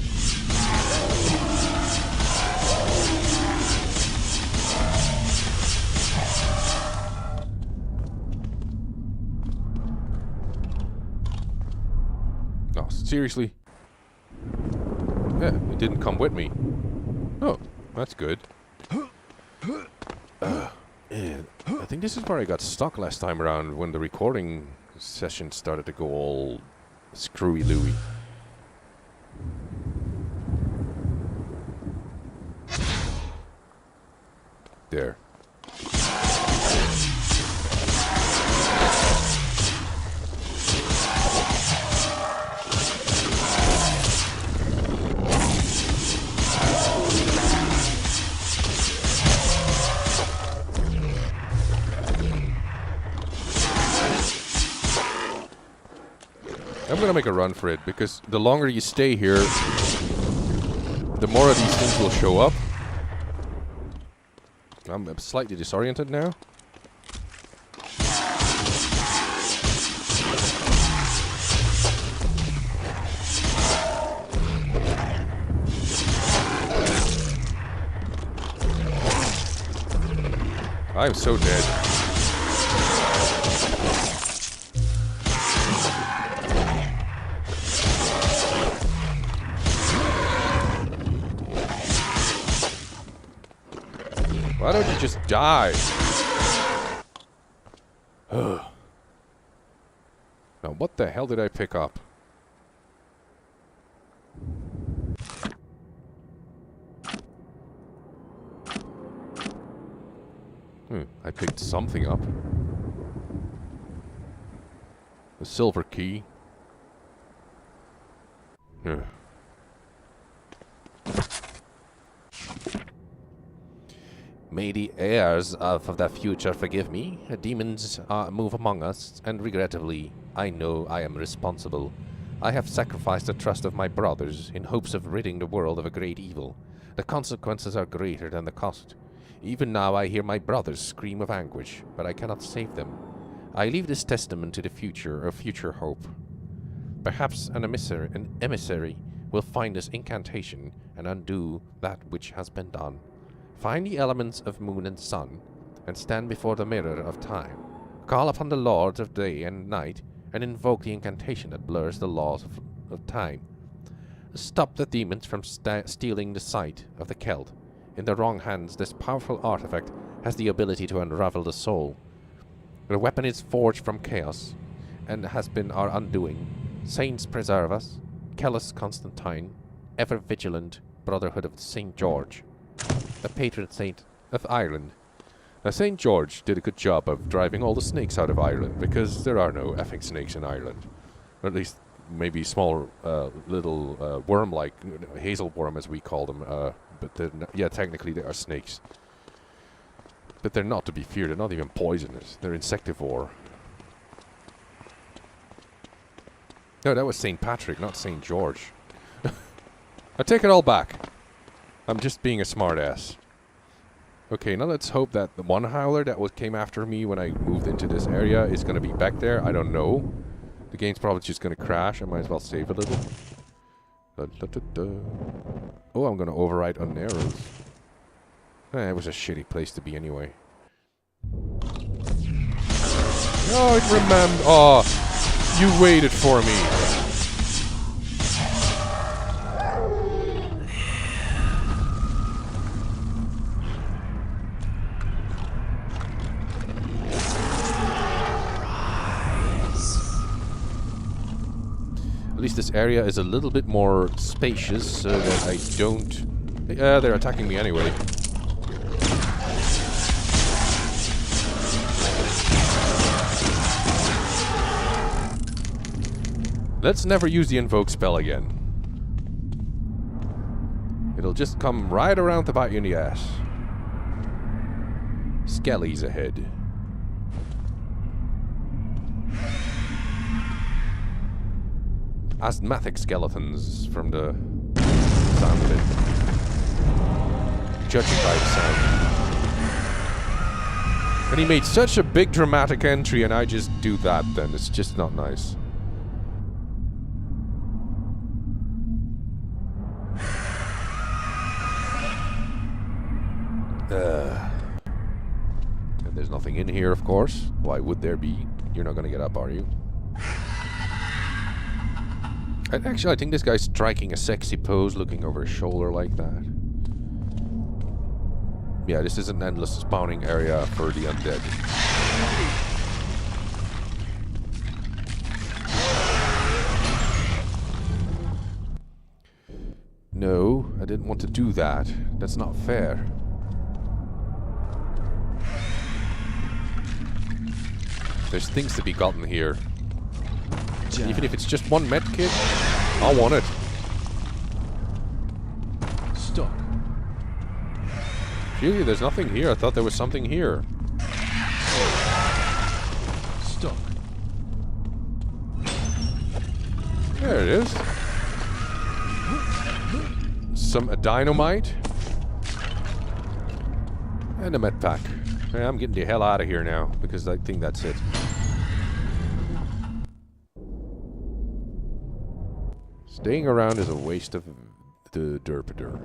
Oh, seriously? Yeah, it didn't come with me. Oh. That's good. I think this is where I got stuck last time around when the recording session started to go all screwy-looey. There. I'm gonna make a run for it, because the longer you stay here, the more of these things will show up. I'm slightly disoriented now. I'm so dead. Why don't you just die? Now, what the hell did I pick up? I picked something up. A silver key. May the heirs of the future forgive me. Demons move among us, and regrettably, I know I am responsible. I have sacrificed the trust of my brothers in hopes of ridding the world of a great evil. The consequences are greater than the cost. Even now I hear my brothers scream of anguish, but I cannot save them. I leave this testament to the future of future hope. Perhaps an emissary will find this incantation and undo that which has been done. Find the elements of moon and sun, and stand before the mirror of time. Call upon the lords of day and night, and invoke the incantation that blurs the laws of time. Stop the demons from stealing the sight of the Celt. In the wrong hands, this powerful artifact has the ability to unravel the soul. The weapon is forged from chaos, and has been our undoing. Saints preserve us. Kellus Constantine, ever vigilant Brotherhood of St. George, the patron saint of Ireland. Now, St. George did a good job of driving all the snakes out of Ireland, because there are no effing snakes in Ireland. Or at least, maybe small, little worm-like, hazel worm as we call them, but yeah, technically they are snakes. But they're not to be feared, they're not even poisonous, they're insectivore. No, that was St. Patrick, not St. George. I take it all back. I'm just being a smartass. Okay, now let's hope that the one howler that came after me when I moved into this area is going to be back there. I don't know. The game's probably just going to crash. I might as well save a little. Oh, I'm going to override on arrows. It was a shitty place to be anyway. Oh, it remembered. Oh, you waited for me. At least this area is a little bit more spacious so that I don't... they're attacking me anyway. Let's never use the invoke spell again. It'll just come right around to bite you in the ass. Skellies ahead. Asthmatic skeletons from the sound of it. Judging by the sound. And he made such a big dramatic entry and I just do that then. It's just not nice. And there's nothing in here, of course. Why would there be? You're not gonna get up, are you? And actually, I think this guy's striking a sexy pose, looking over his shoulder like that. Yeah, this is an endless spawning area for the undead. No, I didn't want to do that. That's not fair. There's things to be gotten here. Even if it's just one med kit, I want it. Stop. Really, there's nothing here. I thought there was something here. Stop. There it is. Some dynamite. And a med pack. Yeah, I'm getting the hell out of here now, because I think that's it. Staying around is a waste of the derpader.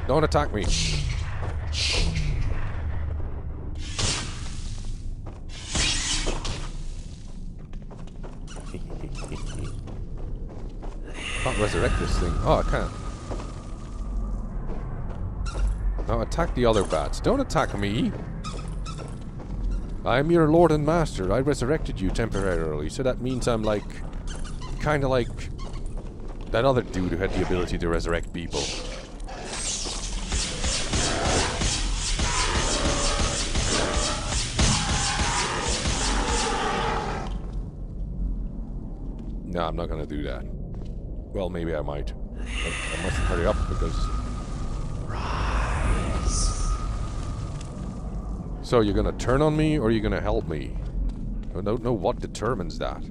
Don't attack me. Can't resurrect this thing. Oh, I can't. Now attack the other bats. Don't attack me. I am your lord and master. I resurrected you temporarily, so that means I'm like... kinda like... that other dude who had the ability to resurrect people. No, I'm not gonna do that. Well, maybe I might. But I must hurry up because... So, you're gonna turn on me, or you're gonna help me? I don't know what determines that.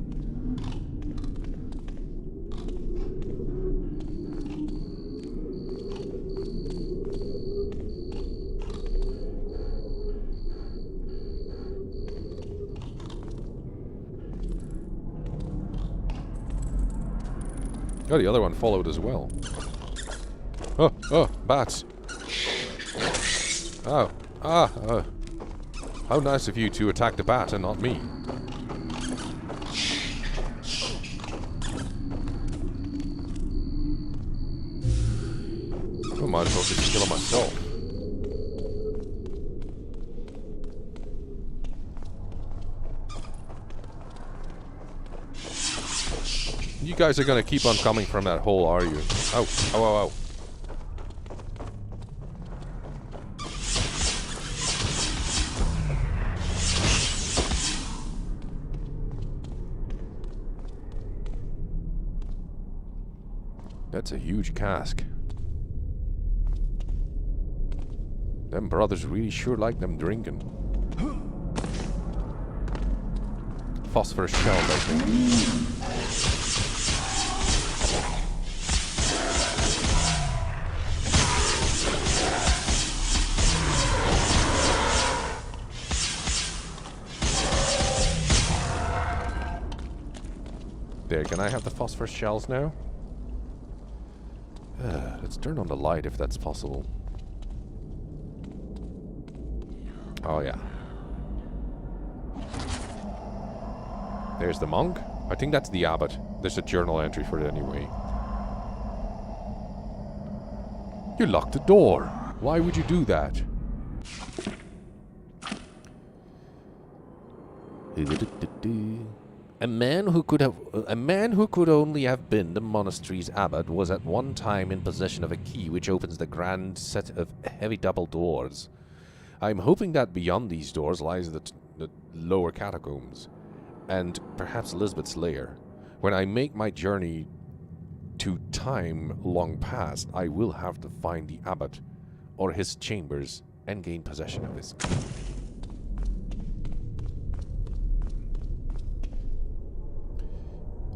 Oh, the other one followed as well. Oh, bats. Oh, how nice of you to attack the bat and not me. I might as well just kill him myself. You guys are gonna keep on coming from that hole, are you? Oh, oh, oh, oh. That's a huge cask. Them brothers really sure like them drinking. Phosphorus shell, I think. There, can I have the phosphorus shells now? Let's turn on the light if that's possible. Oh yeah. There's the monk. I think that's the abbot. There's a journal entry for it anyway. You locked the door. Why would you do that? A man who could only have been the monastery's abbot was at one time in possession of a key which opens the grand set of heavy double doors. I'm hoping that beyond these doors lies the lower catacombs, and perhaps Elizabeth's lair. When I make my journey to time long past, I will have to find the abbot or his chambers and gain possession of his key.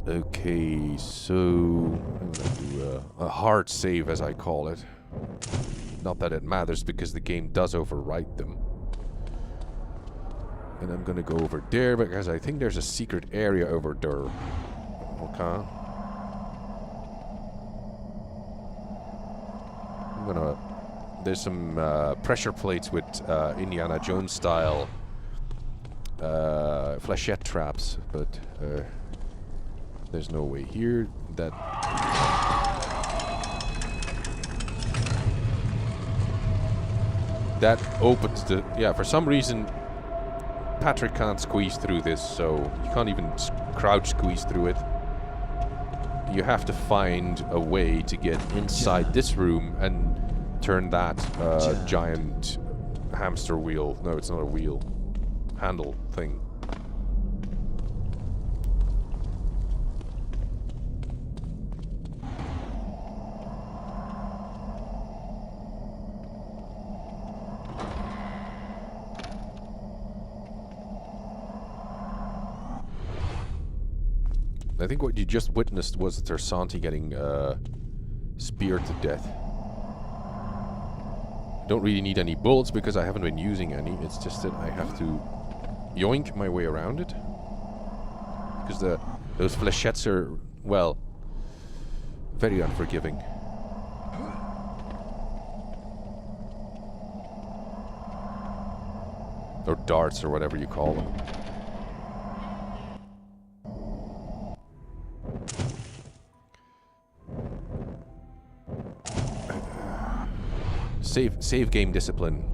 Okay, so I'm gonna do a hard save, as I call it. Not that it matters, because the game does overwrite them. And I'm gonna go over there, because I think there's a secret area over there. Okay. I'm gonna... There's some pressure plates with Indiana Jones style flechette traps, but... there's no way here that... That opens the... Yeah, for some reason, Patrick can't squeeze through this, so you can't even crouch squeeze through it. You have to find a way to get inside this room and turn that giant hamster wheel... No, it's not a wheel. Handle thing. I think what you just witnessed was Tersanti getting speared to death. Don't really need any bullets because I haven't been using any. It's just that I have to yoink my way around it. Because those flechettes are, well, very unforgiving. Or darts or whatever you call them. Save game discipline.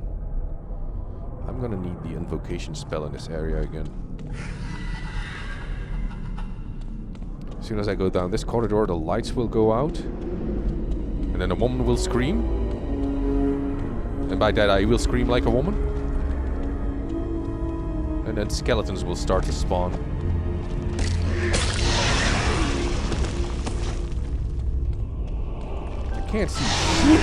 I'm gonna need the invocation spell in this area again. As soon as I go down this corridor, the lights will go out. And then a woman will scream. And by that I will scream like a woman. And then skeletons will start to spawn. I can't see shit.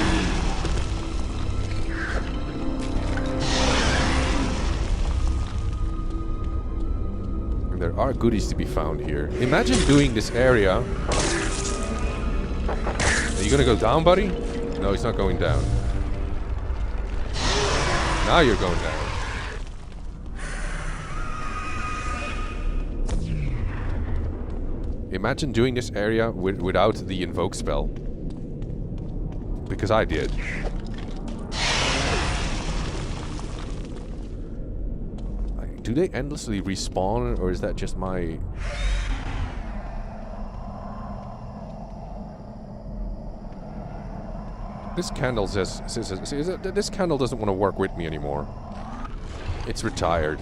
There are goodies to be found here. Imagine doing this area. Are you gonna go down, buddy? No, he's not going down. Now you're going down. Imagine doing this area without the invoke spell. Because I did. Do they endlessly respawn, or is that just my... This candle says this candle doesn't want to work with me anymore. It's retired.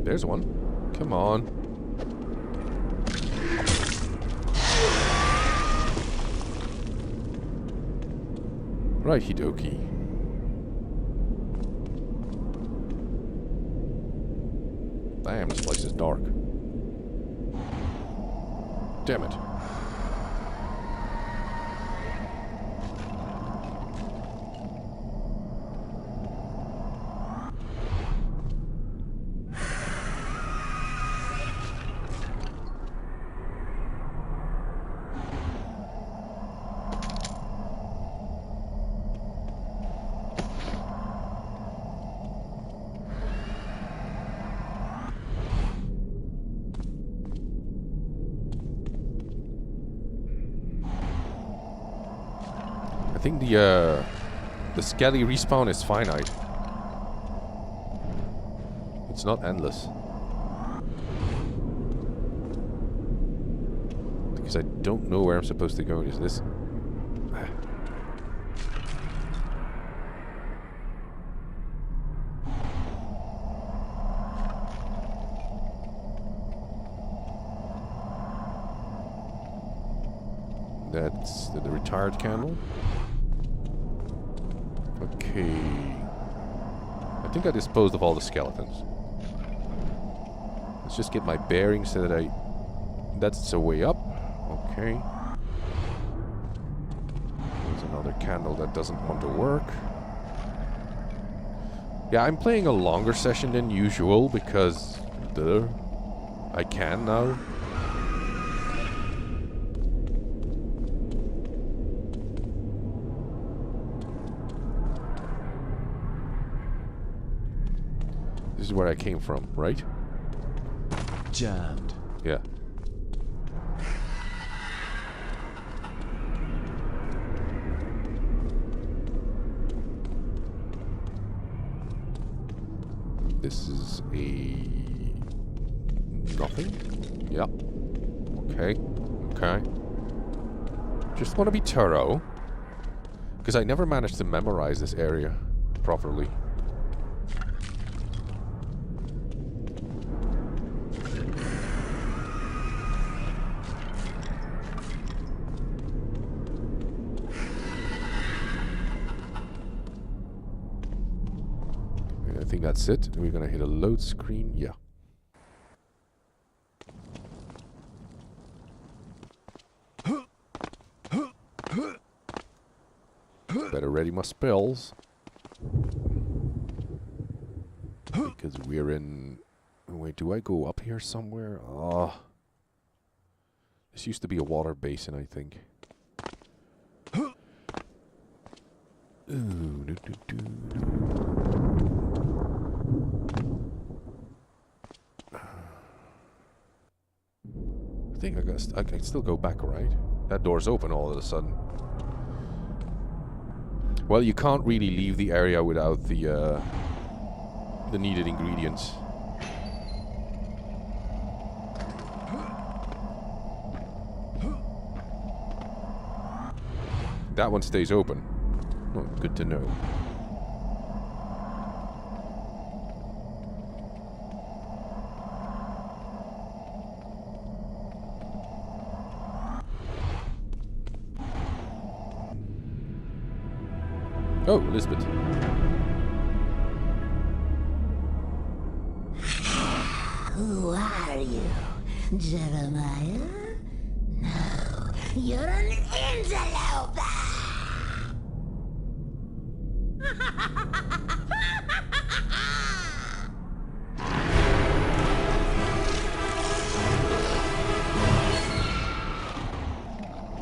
There's one. Come on. Righty dokie. Damn, this place is dark. Damn it. I think the skelly respawn is finite. It's not endless. Because I don't know where I'm supposed to go. Is this? That's the retired candle. Okay. I think I disposed of all the skeletons. Let's just get my bearings so that I... That's the way up. Okay. There's another candle that doesn't want to work. Yeah, I'm playing a longer session than usual because... Duh. I can now. This is where I came from, right? Jammed. Yeah. This is a... nothing? Yeah. Okay. Okay. Just want to be thorough. Because I never managed to memorize this area properly. I think that's it. We're gonna hit a load screen. Yeah. Better ready my spells. Because we're in... Wait, do I go up here somewhere? Ah. This used to be a water basin, I think. Ooh, I think I can still go back, right? That door's open all of a sudden. Well, you can't really leave the area without the needed ingredients. That one stays open. Oh, good to know. Oh, Elizabeth. Who are you, Jeremiah? No, you're an antelope!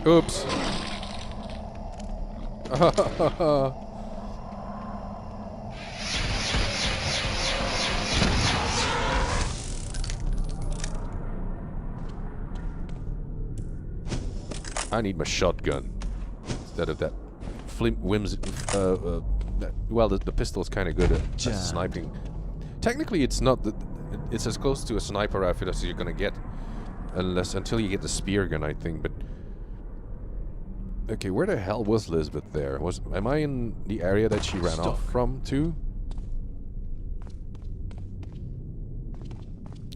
Oops. I need my shotgun instead of that well, the pistol's kind of good at sniping. Technically, it's not. It's as close to a sniper outfit as you're gonna get, until you get the spear gun, I think. But okay, where the hell was Lisbeth there? Am I in the area that she ran off from too?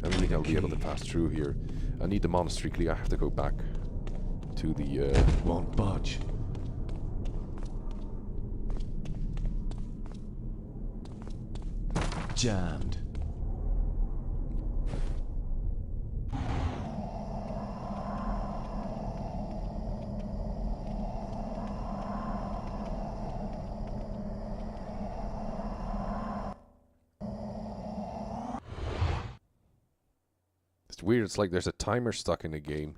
I don't think I'll be able to pass through here. I need the monastery key. I have to go back to the... Won't budge. Jammed. It's weird. It's like there's a timer stuck in the game.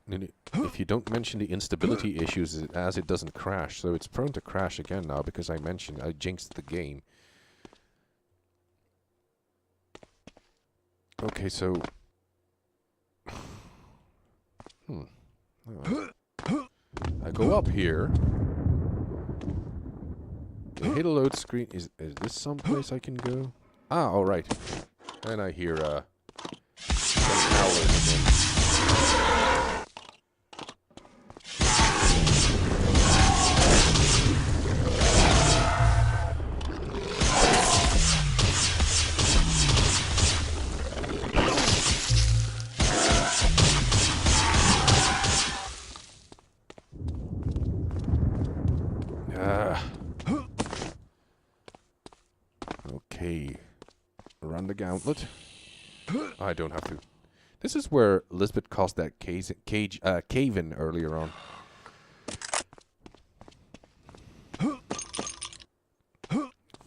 And if you don't mention the instability issues, it doesn't crash. So it's prone to crash again now because I jinxed the game. Okay, so... Oh. I go up here. I hit a load screen. Is this someplace I can go? Ah, alright. And I hear, some howlers again. Okay. Run the gauntlet. I don't have to. This is where Lisbeth caused that cave-in earlier on.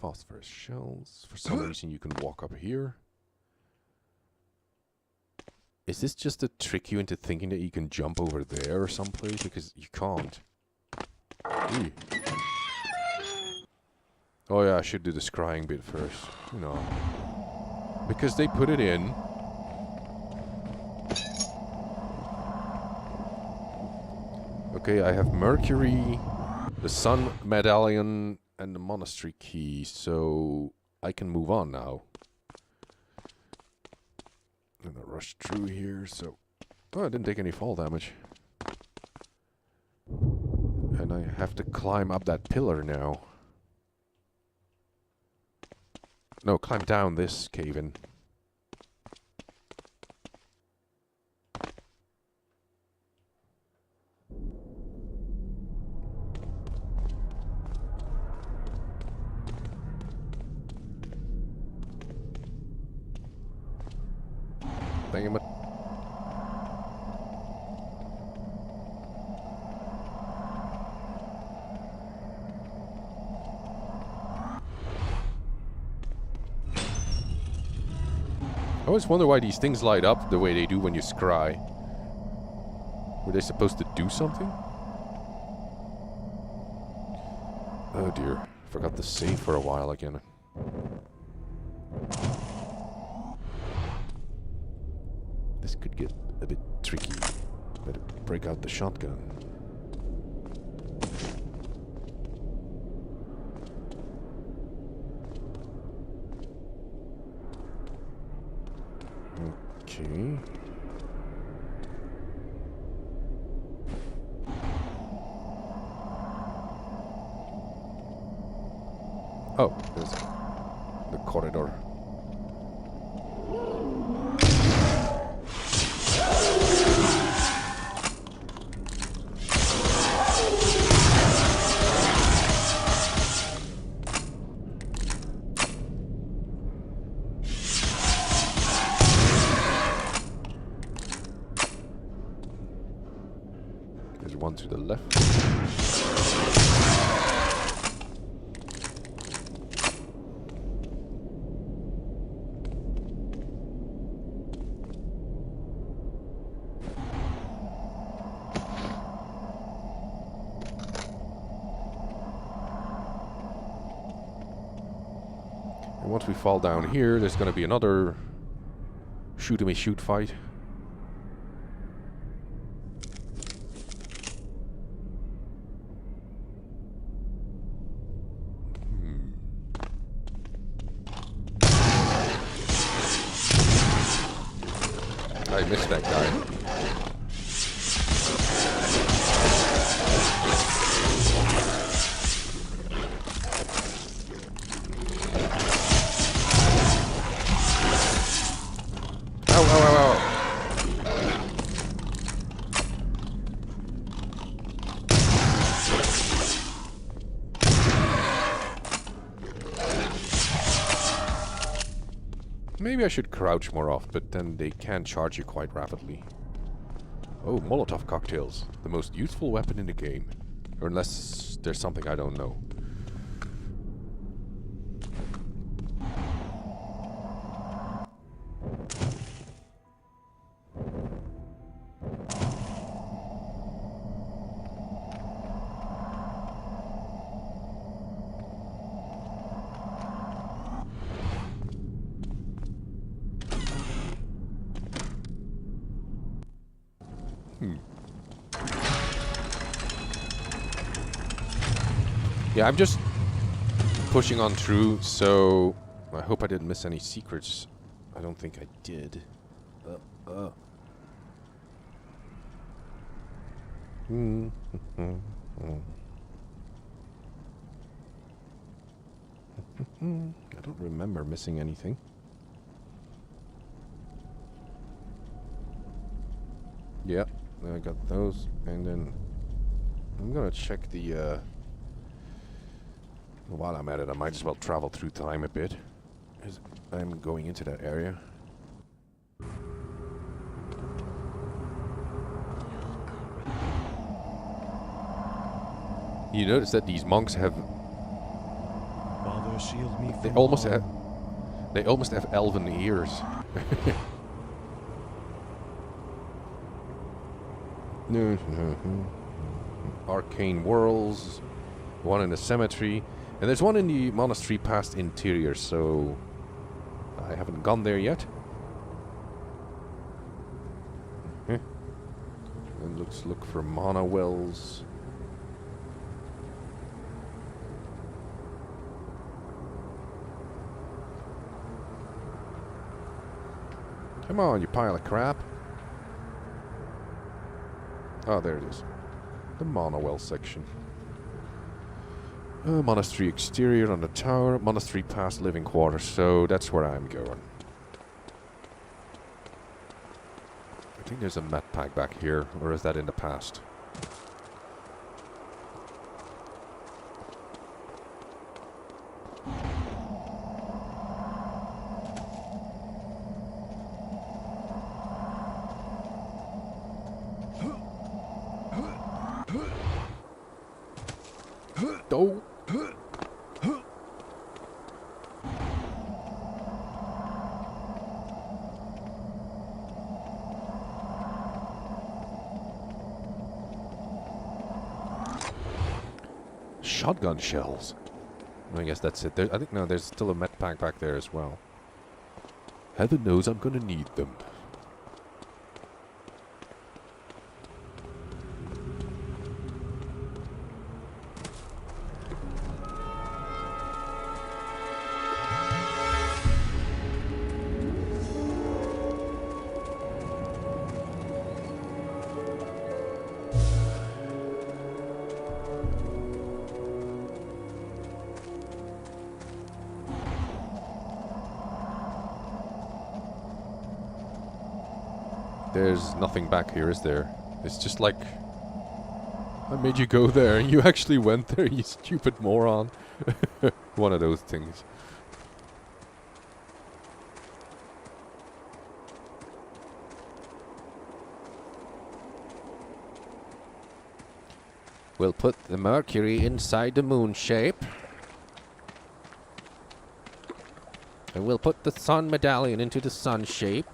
Phosphorus shells. For some reason you can walk up here. Is this just to trick you into thinking that you can jump over there or someplace? Because you can't. Ew. Oh yeah, I should do the scrying bit first. You know. Because they put it in. Okay, I have Mercury, the Sun Medallion, and the Monastery Key, so I can move on now. I'm gonna rush through here, so... Oh, I didn't take any fall damage. And I have to climb up that pillar now. No, climb down this cave-in. Damn it. I always wonder why these things light up the way they do when you scry. Were they supposed to do something? Oh dear. Forgot to save for a while again. This could get a bit tricky. Better break out the shotgun. Okay. Oh, there's the corridor. There's one to the left. And once we fall down here, there's going to be another shoot-em-me-shoot fight. I missed that guy. Ow, ow, ow, ow. Maybe I should crouch more often, but then they can charge you quite rapidly. Oh, Molotov cocktails. The most useful weapon in the game. Or unless there's something I don't know. Yeah, I'm just pushing on through, so I hope I didn't miss any secrets. I don't think I did. I don't remember missing anything. Yeah, I got those, and then I'm gonna check the while I'm at it, I might as well travel through time a bit, as I'm going into that area. You notice that these monks have Father, shield me they from almost harm. have elven ears. Arcane whirls, one in the cemetery, and there's one in the monastery past interior, so I haven't gone there yet. And let's look for mana wells. Come on, you pile of crap. Oh, there it is. The mana well section. Monastery exterior on the tower. Monastery past living quarters. So that's where I'm going. I think there's a med pack back here. Or is that in the past? Oh. Shotgun shells. I guess that's it. I think no, there's still a med pack back there as well. Heaven knows I'm gonna need them. There's nothing back here, is there? It's just like... I made you go there, and you actually went there, you stupid moron. One of those things. We'll put the Mercury inside the moon shape. And we'll put the sun medallion into the sun shape.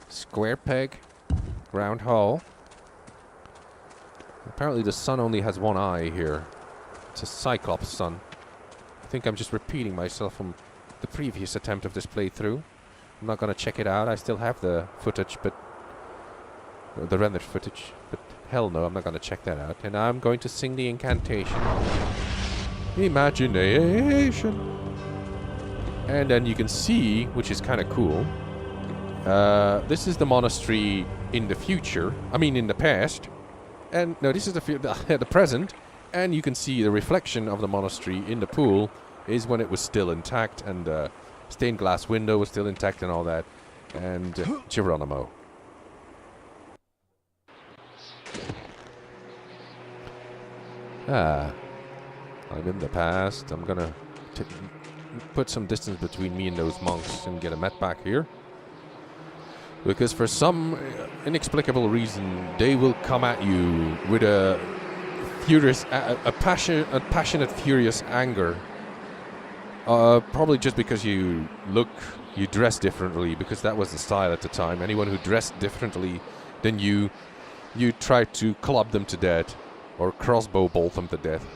Square peg, round hole. Apparently the sun only has one eye here. It's a Cyclops sun. I think I'm just repeating myself from the previous attempt of this playthrough. I'm not gonna check it out. I still have the footage, but... the rendered footage. But hell no, I'm not gonna check that out. And I'm going to sing the incantation. Imagination. And then you can see, which is kind of cool... this is the monastery in the future. I mean, in the past. And no, this is the present. And you can see the reflection of the monastery in the pool is when it was still intact, and stained glass window was still intact and all that. And Geronimo. I'm in the past. I'm gonna put some distance between me and those monks and get a met back here. Because for some inexplicable reason, they will come at you with a furious, a passionate, furious anger. Probably just because you dress differently, because that was the style at the time. Anyone who dressed differently than you try to club them to death or crossbow bolt them to death,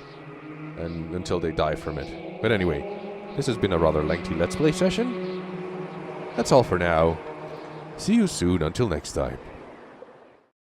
and until they die from it. But anyway, this has been a rather lengthy Let's Play session. That's all for now. See you soon, until next time.